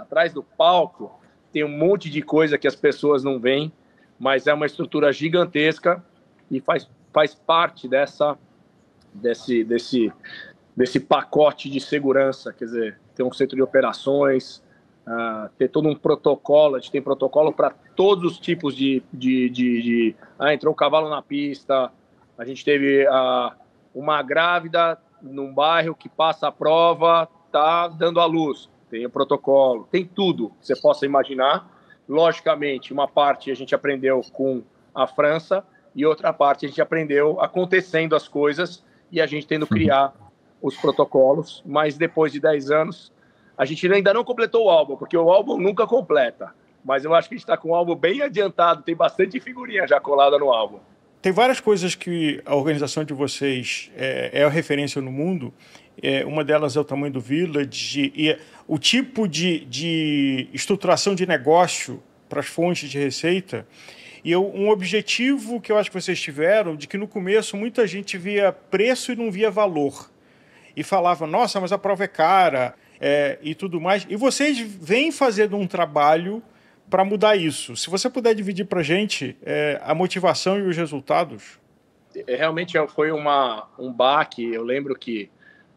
atrás do palco, tem um monte de coisa que as pessoas não veem, mas é uma estrutura gigantesca e faz parte desse pacote de segurança. Quer dizer, ter um centro de operações, ter todo um protocolo. A gente tem protocolo para todos os tipos entrou um cavalo na pista. A gente teve uma grávida num bairro que passa a prova, tá dando à luz. Tem o protocolo, tem tudo que você possa imaginar. Logicamente, uma parte a gente aprendeu com a França e outra parte a gente aprendeu acontecendo as coisas e a gente tendo que criar os protocolos. Mas depois de 10 anos, a gente ainda não completou o álbum, porque o álbum nunca completa. Mas eu acho que a gente está com o álbum bem adiantado, tem bastante figurinha já colada no álbum. Tem várias coisas que a organização de vocês é a referência no mundo. Uma delas é o tamanho do village e o tipo de estruturação de negócio para as fontes de receita. E um objetivo que eu acho que vocês tiveram, de que no começo muita gente via preço e não via valor. E falava, nossa, mas a prova é cara e tudo mais. E vocês vêm fazendo um trabalho para mudar isso. Se você puder dividir para a gente a motivação e os resultados. Realmente foi um baque. Eu lembro que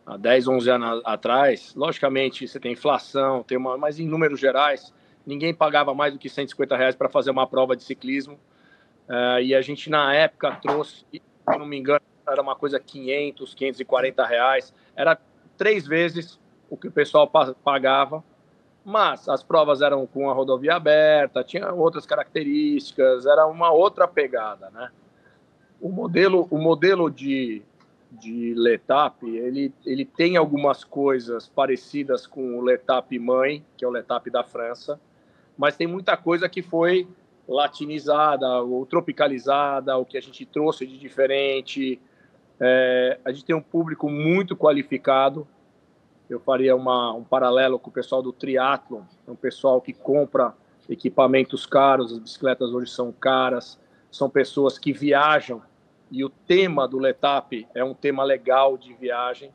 há 10, 11 anos atrás, logicamente, você tem inflação, mas em números gerais, ninguém pagava mais do que R$150 para fazer uma prova de ciclismo. E a gente, na época, trouxe, se não me engano, era uma coisa R$500, R$540. Era 3 vezes o que o pessoal pagava. Mas as provas eram com a rodovia aberta, tinha outras características, era uma outra pegada, né? O modelo de Letap, ele tem algumas coisas parecidas com o Letap mãe, que é o Letap da França, mas tem muita coisa que foi latinizada ou tropicalizada, o que a gente trouxe de diferente. A gente tem um público muito qualificado. Eu faria um paralelo com o pessoal do triatlon, um pessoal que compra equipamentos caros, as bicicletas hoje são caras, são pessoas que viajam, e o tema do Letap é um tema legal de viagem.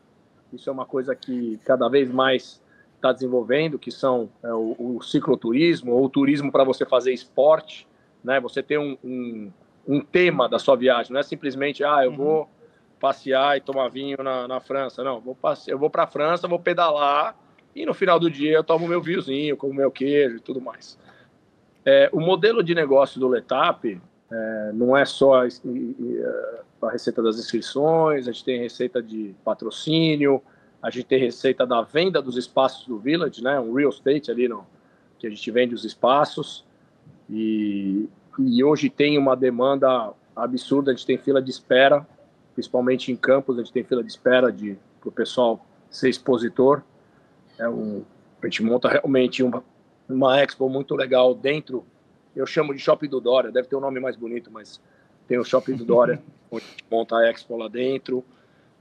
Isso é uma coisa que cada vez mais está desenvolvendo, que são o cicloturismo, ou o turismo para você fazer esporte, né? Você tem um tema da sua viagem, não é simplesmente, eu vou passear e tomar vinho na França. Não, eu vou para a França, vou pedalar e no final do dia eu tomo meu vinhozinho, como meu queijo e tudo mais. O modelo de negócio do Letap não é só a receita das inscrições, a gente tem receita de patrocínio, a gente tem receita da venda dos espaços do Village, né? Um real estate ali que a gente vende os espaços e hoje tem uma demanda absurda, a gente tem fila de espera, principalmente em campos, a gente tem fila de espera para o pessoal ser expositor. A gente monta realmente uma expo muito legal dentro, eu chamo de Shopping do Dória, deve ter um nome mais bonito, mas tem o Shopping do Dória, onde a gente monta a expo lá dentro.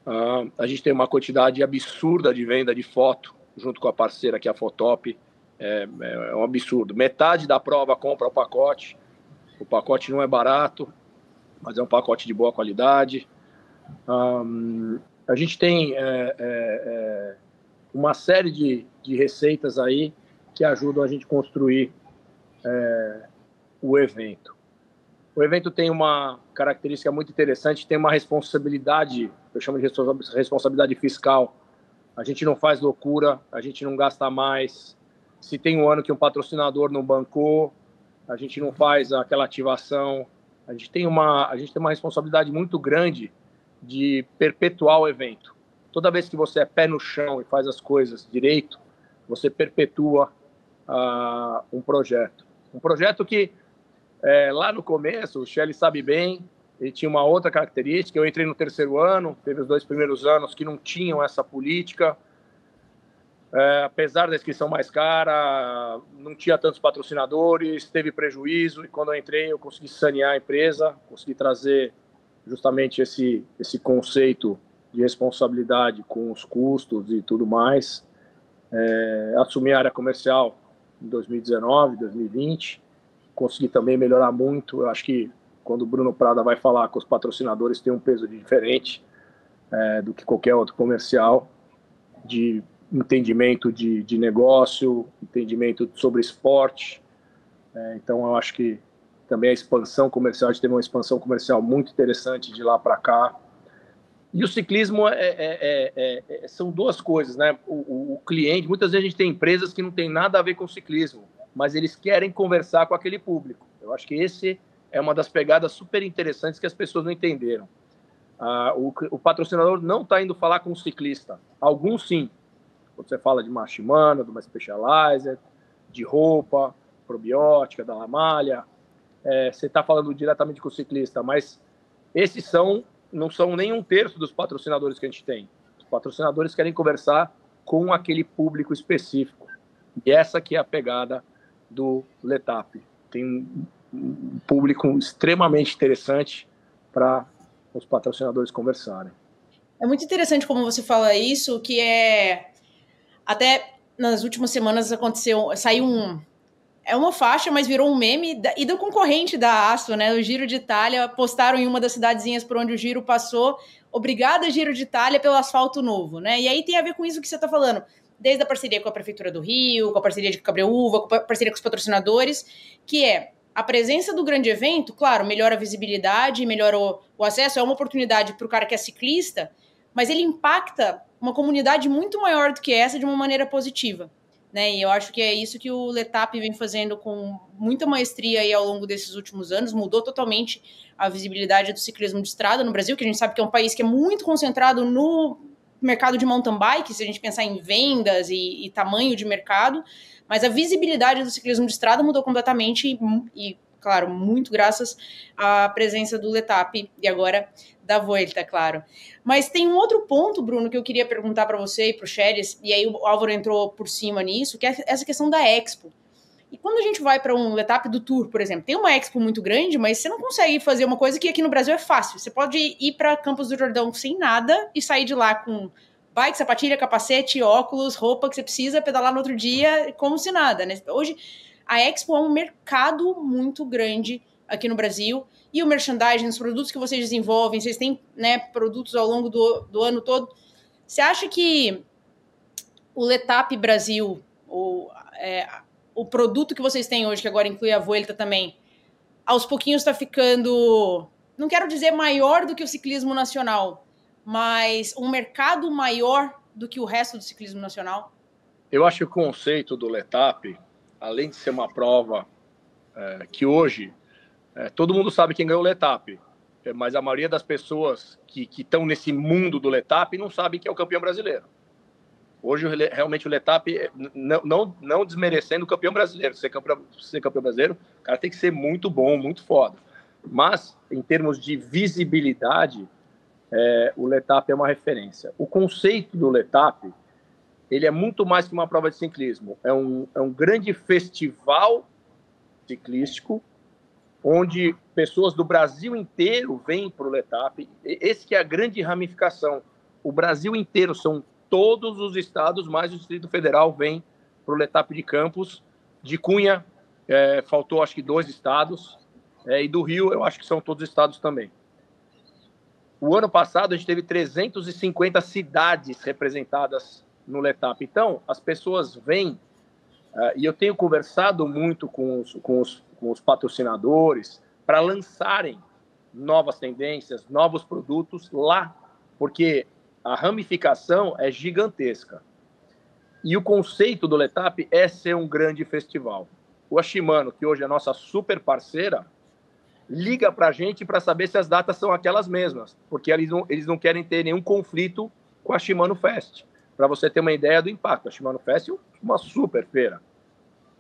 A gente tem uma quantidade absurda de venda de foto, junto com a parceira que é a Fotop, é um absurdo. Metade da prova compra o pacote não é barato, mas é um pacote de boa qualidade. A gente tem uma série de receitas aí que ajudam a gente a construir o evento. O evento tem uma característica muito interessante, tem uma responsabilidade, eu chamo de responsabilidade fiscal. A gente não faz loucura, a gente não gasta mais. Se tem um ano que um patrocinador não bancou, a gente não faz aquela ativação. A gente tem uma responsabilidade muito grande de perpetuar o evento. Toda vez que você é pé no chão e faz as coisas direito, você perpetua um projeto. Um projeto que, lá no começo, o Shelly sabe bem, ele tinha uma outra característica. Eu entrei no 3º ano, teve os 2 primeiros anos que não tinham essa política. Apesar da inscrição mais cara, não tinha tantos patrocinadores, teve prejuízo, e quando eu entrei eu consegui sanear a empresa, consegui trazer justamente esse conceito de responsabilidade com os custos e tudo mais. Assumi a área comercial em 2019, 2020, consegui também melhorar muito. Eu acho que quando o Bruno Prada vai falar com os patrocinadores, tem um peso diferente do que qualquer outro comercial, de entendimento de negócio, entendimento sobre esporte. Então eu acho que também a expansão comercial, a gente teve uma expansão comercial muito interessante de lá para cá. E o ciclismo são duas coisas, né? O cliente, muitas vezes a gente tem empresas que não tem nada a ver com o ciclismo, mas eles querem conversar com aquele público. Eu acho que esse é uma das pegadas super interessantes que as pessoas não entenderam. O patrocinador não está indo falar com o ciclista. Alguns sim. Você fala de uma Shimano, de uma Specialized, de roupa, probiótica, da Lamalha. Você está falando diretamente com o ciclista, mas esses não são nem 1/3 dos patrocinadores que a gente tem. Os patrocinadores querem conversar com aquele público específico. E essa que é a pegada do Letap. Tem um público extremamente interessante para os patrocinadores conversarem. É muito interessante como você fala isso, que até nas últimas semanas saiu uma faixa, mas virou um meme e do concorrente da Astro, né? O Giro de Itália, postaram em uma das cidadezinhas por onde o Giro passou, obrigada Giro de Itália pelo asfalto novo, né? E aí tem a ver com isso que você está falando, desde a parceria com a Prefeitura do Rio, com a parceria de Cabreúva, com a parceria com os patrocinadores, que é a presença do grande evento, claro, melhora a visibilidade, melhora o acesso, é uma oportunidade para o cara que é ciclista, mas ele impacta uma comunidade muito maior do que essa de uma maneira positiva. Né? E eu acho que é isso que o Letap vem fazendo com muita maestria aí ao longo desses últimos anos, mudou totalmente a visibilidade do ciclismo de estrada no Brasil, que a gente sabe que é um país que é muito concentrado no mercado de mountain bike, se a gente pensar em vendas e tamanho de mercado, mas a visibilidade do ciclismo de estrada mudou completamente e claro, muito graças à presença do Letap e agora da Vuelta, claro. Mas tem um outro ponto, Bruno, que eu queria perguntar para você e para o Cheres, e aí o Álvaro entrou por cima nisso, que é essa questão da Expo. E quando a gente vai para um Letap do Tour, por exemplo, tem uma Expo muito grande, mas você não consegue fazer uma coisa que aqui no Brasil é fácil. Você pode ir para Campos do Jordão sem nada e sair de lá com bike, sapatilha, capacete, óculos, roupa que você precisa, pedalar no outro dia como se nada, né? Hoje a Expo é um mercado muito grande aqui no Brasil, e o merchandising, os produtos que vocês desenvolvem, vocês têm, né, produtos ao longo do ano todo. Você acha que o Letap Brasil, o produto que vocês têm hoje, que agora inclui a Vuelta também, aos pouquinhos está ficando, não quero dizer maior do que o ciclismo nacional, mas um mercado maior do que o resto do ciclismo nacional? Eu acho que o conceito do Letap, além de ser uma prova que hoje todo mundo sabe quem ganhou o Letap, mas a maioria das pessoas que estão nesse mundo do Letap não sabe quem é o campeão brasileiro. Hoje, realmente, o Letap, não desmerecendo o campeão brasileiro. Ser campeão brasileiro, o cara tem que ser muito bom, muito foda. Mas, em termos de visibilidade, o Letap é uma referência. O conceito do Letap, ele é muito mais que uma prova de ciclismo. É um grande festival ciclístico, onde pessoas do Brasil inteiro vêm para o Letap. Esse que é a grande ramificação. O Brasil inteiro, são todos os estados, mais o Distrito Federal, vem para o Letap de Campos. De Cunha, faltou acho que 2 estados, e do Rio, eu acho que são todos os estados também. O ano passado, a gente teve 350 cidades representadas no Letap. Então, as pessoas vêm, e eu tenho conversado muito com os patrocinadores para lançarem novas tendências, novos produtos lá, porque a ramificação é gigantesca. E o conceito do Letap é ser um grande festival. O Shimano, que hoje é nossa super parceira, liga para a gente para saber se as datas são aquelas mesmas, porque eles não querem ter nenhum conflito com a Shimano Fest. Para você ter uma ideia do impacto, a Shimano Fest é uma super feira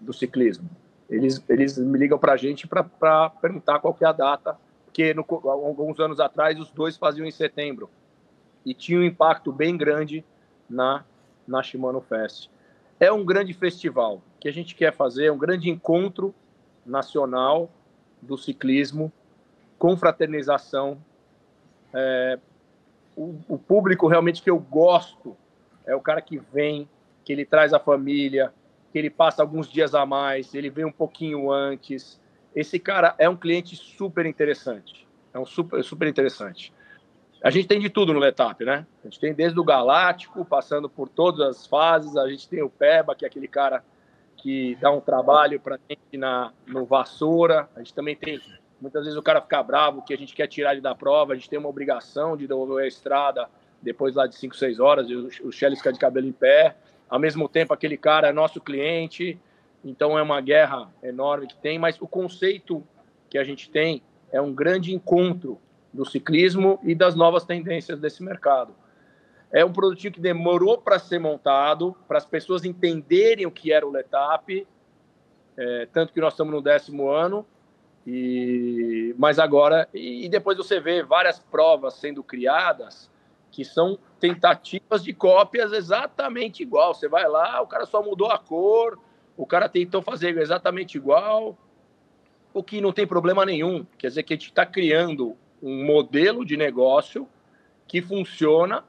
do ciclismo. Eles me ligam para a gente para perguntar qual que é a data, porque alguns anos atrás os dois faziam em setembro e tinha um impacto bem grande na Shimano Fest. É um grande festival que a gente quer fazer, um grande encontro nacional do ciclismo, com fraternização. O público realmente que eu gosto é o cara que vem, que ele traz a família, que ele passa alguns dias a mais, ele vem um pouquinho antes. Esse cara é um cliente super interessante. É um super interessante. A gente tem de tudo no Letap, né? A gente tem desde o Galáctico, passando por todas as fases. A gente tem o Peba, que é aquele cara que dá um trabalho para a gente no Vassoura. A gente também tem, muitas vezes o cara fica bravo, que a gente quer tirar ele da prova. A gente tem uma obrigação de devolver a estrada depois lá de 5, 6 horas, e o Shelley fica de cabelo em pé. Ao mesmo tempo, aquele cara é nosso cliente, então é uma guerra enorme que tem, mas o conceito que a gente tem é um grande encontro do ciclismo e das novas tendências desse mercado. É um produtinho que demorou para ser montado, para as pessoas entenderem o que era o Letap, tanto que nós estamos no 10º ano, mas agora, e depois você vê várias provas sendo criadas, que são tentativas de cópias exatamente igual. Você vai lá, o cara só mudou a cor, o cara tentou fazer exatamente igual, o que não tem problema nenhum. Quer dizer que a gente está criando um modelo de negócio que funciona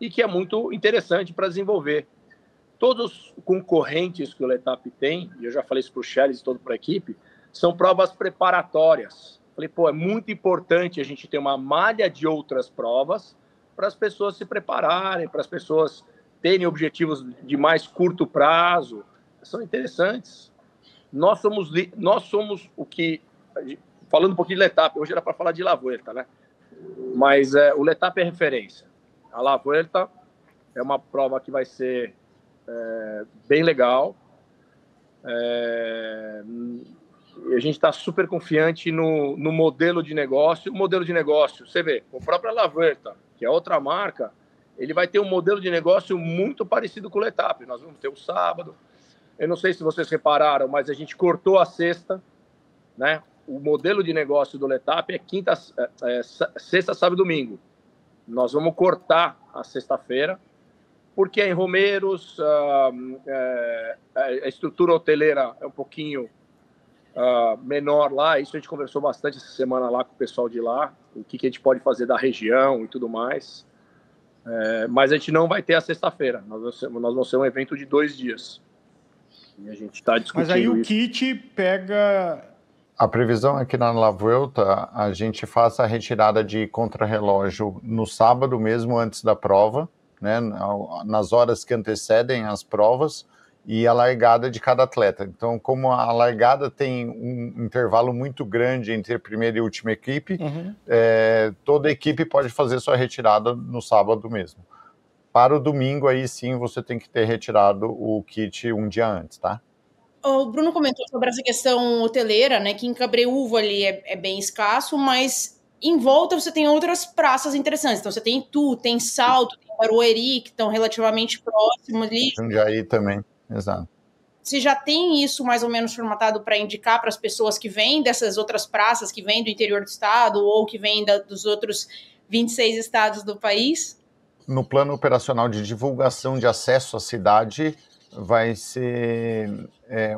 e que é muito interessante para desenvolver. Todos os concorrentes que o Letap tem, e eu já falei isso para o Charles e todo para a equipe, são provas preparatórias. Falei, pô, é muito importante a gente ter uma malha de outras provas para as pessoas se prepararem, para as pessoas terem objetivos de mais curto prazo. São interessantes. Nós somos o que... Falando um pouquinho de Letap, hoje era para falar de La Vuelta, né? Mas o Letap é referência. A La Vuelta é uma prova que vai ser bem legal. A gente está super confiante no modelo de negócio. O modelo de negócio, você vê, o próprio La Vuelta, que é outra marca, ele vai ter um modelo de negócio muito parecido com o Letap. Nós vamos ter o sábado. Eu não sei se vocês repararam, mas a gente cortou a sexta, né? O modelo de negócio do Letap é sexta, sábado e domingo. Nós vamos cortar a sexta-feira, porque em Romeiros a estrutura hoteleira é um pouquinho menor lá. Isso a gente conversou bastante essa semana lá com o pessoal de lá, o que a gente pode fazer da região e tudo mais. Mas a gente não vai ter a sexta-feira. Nós vamos ser um evento de 2 dias. E a gente está discutindo isso. Mas aí o kit pega... A previsão é que na La Vuelta a gente faça a retirada de contrarrelógio no sábado mesmo, antes da prova, né, nas horas que antecedem as provas, e a largada de cada atleta. Então, como a largada tem um intervalo muito grande entre a primeira e a última equipe, toda equipe pode fazer sua retirada no sábado mesmo. Para o domingo, aí sim, você tem que ter retirado o kit um dia antes, tá? O Bruno comentou sobre essa questão hoteleira, né, que em Cabreúva ali é bem escasso, mas em volta você tem outras praças interessantes. Então você tem Itu, tem Salto, tem Barueri, que estão relativamente próximos ali. Jundiaí também, exato. Você já tem isso mais ou menos formatado para indicar para as pessoas que vêm dessas outras praças, que vêm do interior do estado ou que vêm dos outros 26 estados do país? No plano operacional de divulgação de acesso à cidade, vai ser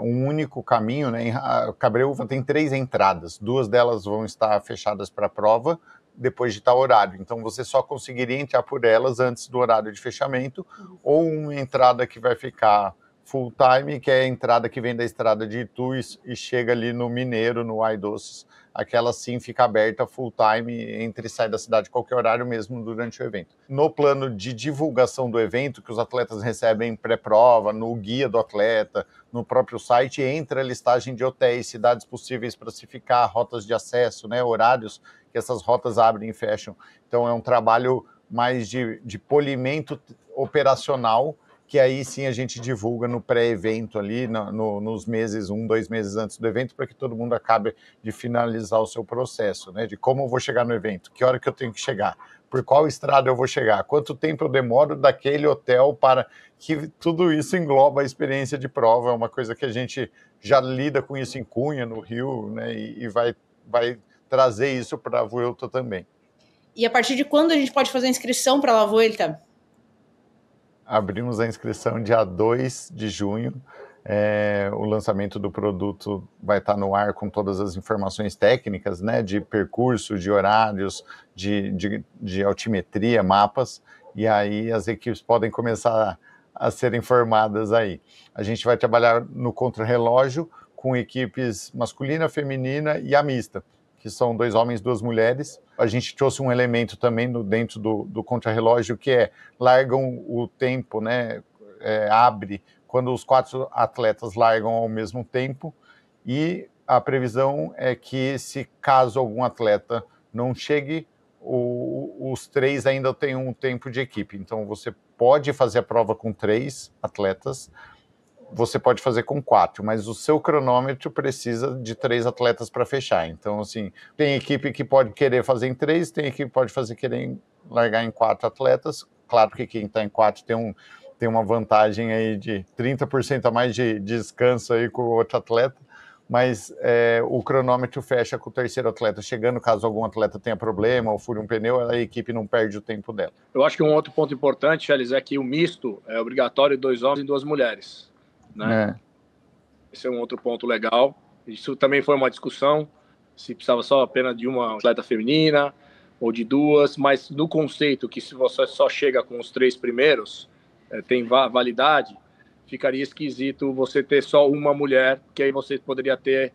um único caminho, né? Cabreúva tem 3 entradas, 2 delas vão estar fechadas para a prova depois de tal horário, então você só conseguiria entrar por elas antes do horário de fechamento, ou uma entrada que vai ficar full time, que é a entrada que vem da estrada de Itu e chega ali no Mineiro, no Ai Doces. Aquela sim fica aberta full time, entra e sai da cidade a qualquer horário mesmo durante o evento. No plano de divulgação do evento, que os atletas recebem pré-prova, no guia do atleta, no próprio site, entra a listagem de hotéis, cidades possíveis para se ficar, rotas de acesso, né, horários que essas rotas abrem e fecham. Então é um trabalho mais de polimento operacional, que aí sim a gente divulga no pré-evento ali, nos meses, 2 meses antes do evento, para que todo mundo acabe de finalizar o seu processo, né? De como eu vou chegar no evento, que hora que eu tenho que chegar, por qual estrada eu vou chegar, quanto tempo eu demoro daquele hotel para... que tudo isso engloba a experiência de prova, é uma coisa que a gente já lida com isso em Cunha, no Rio, né? E vai trazer isso para a Vuelta também. E a partir de quando a gente pode fazer a inscrição para a La Vuelta? Abrimos a inscrição dia 2 de junho. O lançamento do produto vai estar no ar com todas as informações técnicas, né, de percurso, de horários, de altimetria, mapas, e aí as equipes podem começar a ser informadas aí. A gente vai trabalhar no contrarrelógio com equipes masculina, feminina e a mista, que são 2 homens e 2 mulheres. A gente trouxe um elemento também dentro do contrarrelógio, que largam o tempo, né? Abre quando os 4 atletas largam ao mesmo tempo, e a previsão é que, se caso algum atleta não chegue, os 3 ainda têm um tempo de equipe. Então você pode fazer a prova com 3 atletas, você pode fazer com 4, mas o seu cronômetro precisa de 3 atletas para fechar. Então, assim, tem equipe que pode querer fazer em 3, tem equipe que pode querer largar em 4 atletas. Claro que quem está em 4 tem uma vantagem aí de 30% a mais de descanso aí com o outro atleta, mas o cronômetro fecha com o 3º atleta chegando. Caso algum atleta tenha problema ou fure um pneu, a equipe não perde o tempo dela. Eu acho que um outro ponto importante, Charles, é que o misto é obrigatório 2 homens e 2 mulheres. Né? Esse é um outro ponto legal. Isso também foi uma discussão, se precisava só apenas de uma atleta feminina ou de 2, mas no conceito que se você só chega com os 3 primeiros, tem validade, ficaria esquisito você ter só uma mulher, que aí você poderia ter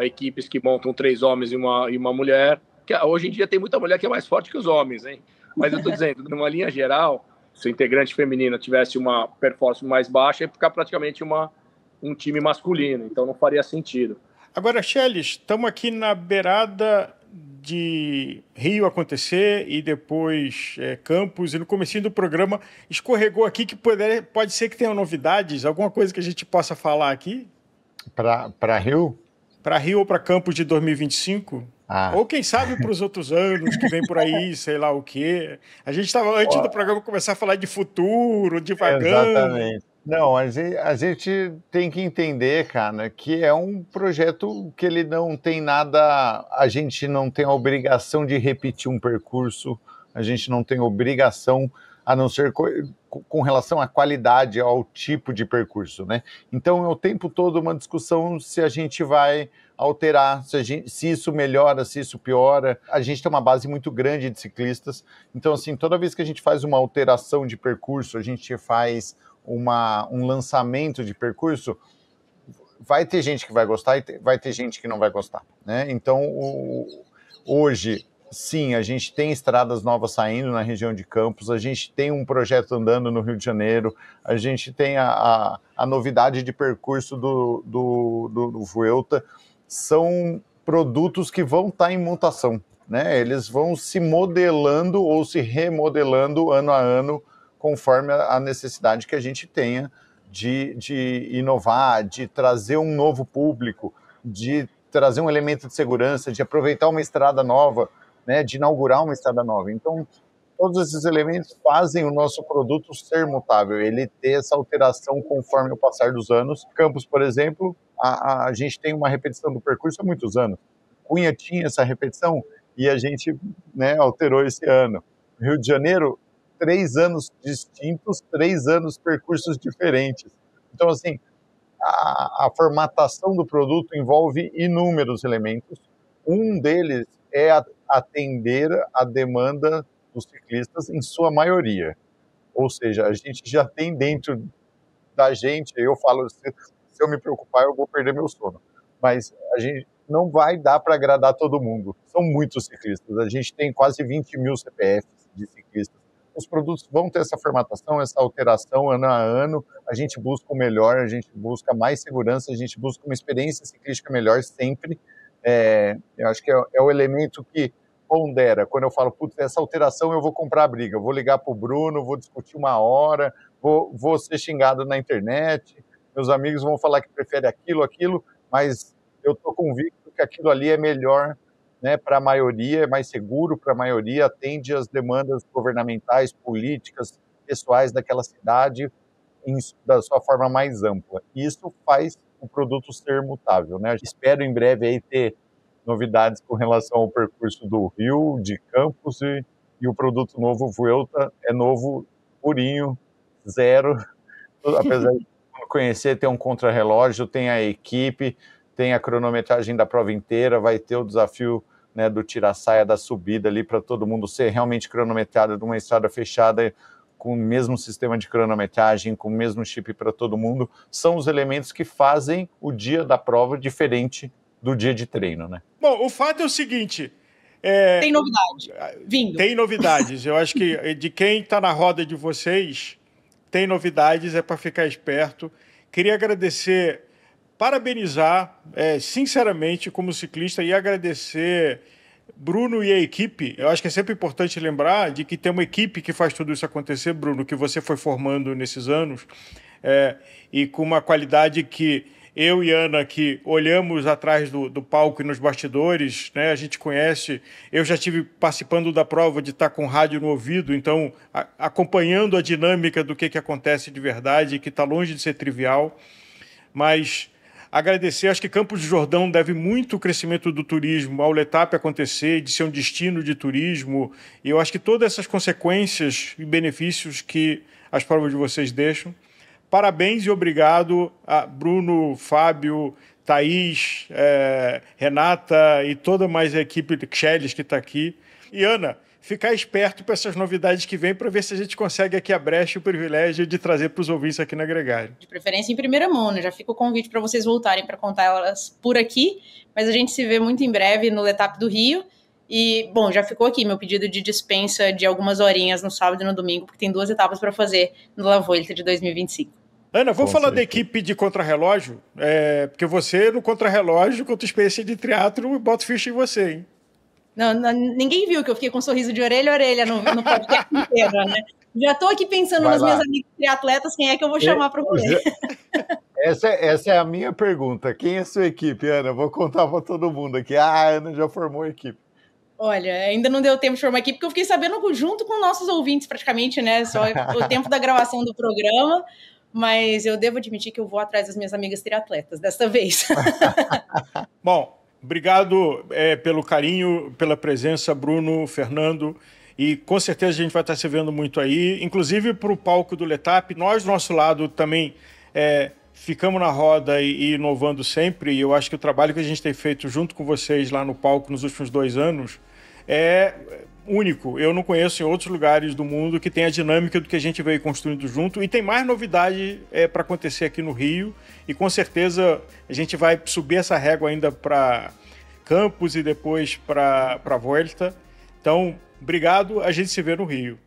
equipes que montam 3 homens e uma mulher, que hoje em dia tem muita mulher que é mais forte que os homens, hein? Mas eu estou dizendo, numa linha geral, se o integrante feminino tivesse uma performance mais baixa, ia ficar praticamente um time masculino, então não faria sentido. Agora, Chelis, estamos aqui na beirada de Rio acontecer e depois Campos, e no comecinho do programa escorregou aqui que pode ser que tenha novidades, alguma coisa que a gente possa falar aqui? Para Rio? Para Rio ou para Campos de 2025? Ou quem sabe para os outros anos que vem por aí, sei lá o quê. A gente estava, antes do programa, começar a falar de futuro, divagando. Exatamente. Não, a gente tem que entender, cara, que é um projeto que ele não tem nada... A gente não tem a obrigação de repetir um percurso, a gente não tem obrigação, a não ser com relação à qualidade, ao tipo de percurso, né? Então, é o tempo todo uma discussão se a gente vai alterar, se isso melhora, se isso piora. A gente tem uma base muito grande de ciclistas, então, assim, toda vez que a gente faz uma alteração de percurso, a gente faz um lançamento de percurso, vai ter gente que vai gostar e vai ter gente que não vai gostar, né? Então, hoje, sim, a gente tem estradas novas saindo na região de Campos, a gente tem um projeto andando no Rio de Janeiro, a gente tem a novidade de percurso do Vuelta. São produtos que vão estar em mutação, né? Eles vão se modelando ou se remodelando ano a ano, conforme a necessidade que a gente tenha de inovar, de trazer um novo público, de trazer um elemento de segurança, de aproveitar uma estrada nova, né, de inaugurar uma estrada nova. Então, todos esses elementos fazem o nosso produto ser mutável, ele ter essa alteração conforme o passar dos anos. Campos, por exemplo, a gente tem uma repetição do percurso há muitos anos. Cunha tinha essa repetição e a gente, né, alterou esse ano. Rio de Janeiro, 3 anos distintos, 3 anos percursos diferentes. Então, assim, a formatação do produto envolve inúmeros elementos. Um deles é atender a demanda dos ciclistas em sua maioria. Ou seja, a gente já tem dentro da gente, eu falo, se eu me preocupar, eu vou perder meu sono. Mas a gente não vai dar para agradar todo mundo. São muitos ciclistas. A gente tem quase 20 mil CPFs de ciclistas. Os produtos vão ter essa formatação, essa alteração ano a ano. A gente busca o melhor, a gente busca mais segurança, a gente busca uma experiência ciclística melhor sempre. Eu acho que é o elemento que pondera. Quando eu falo, putz, essa alteração eu vou comprar a briga, eu vou ligar para o Bruno, vou discutir uma hora, vou ser xingado na internet, meus amigos vão falar que prefere aquilo, mas eu estou convicto que aquilo ali é melhor, né, para a maioria, é mais seguro para a maioria, atende às demandas governamentais, políticas, pessoais daquela cidade da sua forma mais ampla. Isso faz o produto ser mutável, né? Espero em breve aí ter novidades com relação ao percurso do Rio, de Campos, e o produto novo Vuelta é novo, purinho, zero, apesar de não conhecer, tem um contrarrelógio, tem a equipe, tem a cronometragem da prova inteira, vai ter o desafio, né, do tira-saia da subida ali para todo mundo ser realmente cronometrado numa estrada fechada, com o mesmo sistema de cronometragem, com o mesmo chip para todo mundo. São os elementos que fazem o dia da prova diferente do dia de treino, né? Bom, o fato é o seguinte... Tem novidade vindo. Tem novidades. Eu acho que de quem está na roda de vocês, tem novidades, é para ficar esperto. Queria agradecer, parabenizar, sinceramente, como ciclista, e agradecer Bruno e a equipe. Eu acho que é sempre importante lembrar de que tem uma equipe que faz tudo isso acontecer, Bruno, que você foi formando nesses anos, e com uma qualidade que eu e Ana aqui olhamos atrás do palco e nos bastidores, né? A gente conhece, eu já estive participando da prova de estar com rádio no ouvido, então acompanhando a dinâmica do que acontece de verdade, que está longe de ser trivial, mas agradecer, acho que Campos do Jordão deve muito o crescimento do turismo ao Letap acontecer, de ser um destino de turismo, e eu acho que todas essas consequências e benefícios que as provas de vocês deixam. Parabéns e obrigado a Bruno, Fábio, Thaís, Renata e toda mais a equipe de Xeles que está aqui. E Ana, ficar esperto para essas novidades que vêm para ver se a gente consegue aqui a brecha e o privilégio de trazer para os ouvintes aqui na Gregário. De preferência em primeira mão, né? Já fica o convite para vocês voltarem para contar elas por aqui, mas a gente se vê muito em breve no Letap do Rio. E, bom, já ficou aqui meu pedido de dispensa de algumas horinhas no sábado e no domingo, porque tem 2 etapas para fazer no La Vuelta de 2025. Ana, vou falar da equipe de contrarrelógio, porque você no contrarrelógio, com a tua experiência de triatlo, eu boto ficha em você, hein? Não, ninguém viu que eu fiquei com um sorriso de orelha a orelha no podcast inteiro, né? Já tô aqui pensando nas minhas amigas triatletas, quem é que eu vou chamar para o rolê? Essa é a minha pergunta. Quem é a sua equipe, Ana? Vou contar para todo mundo aqui. A Ana já formou a equipe. Olha, ainda não deu tempo de formar a equipe, porque eu fiquei sabendo junto com nossos ouvintes praticamente, né? Só o tempo da gravação do programa, mas eu devo admitir que eu vou atrás das minhas amigas triatletas desta vez. Bom, obrigado pelo carinho, pela presença, Bruno, Fernando, e com certeza a gente vai estar se vendo muito aí, inclusive para o palco do Letap. Nós, do nosso lado, também ficamos na roda e inovando sempre, e eu acho que o trabalho que a gente tem feito junto com vocês lá no palco nos últimos 2 anos é único. Eu não conheço em outros lugares do mundo que tem a dinâmica do que a gente veio construindo junto, e tem mais novidade para acontecer aqui no Rio, e com certeza a gente vai subir essa régua ainda para Campos e depois para a Vuelta. Então, obrigado, a gente se vê no Rio.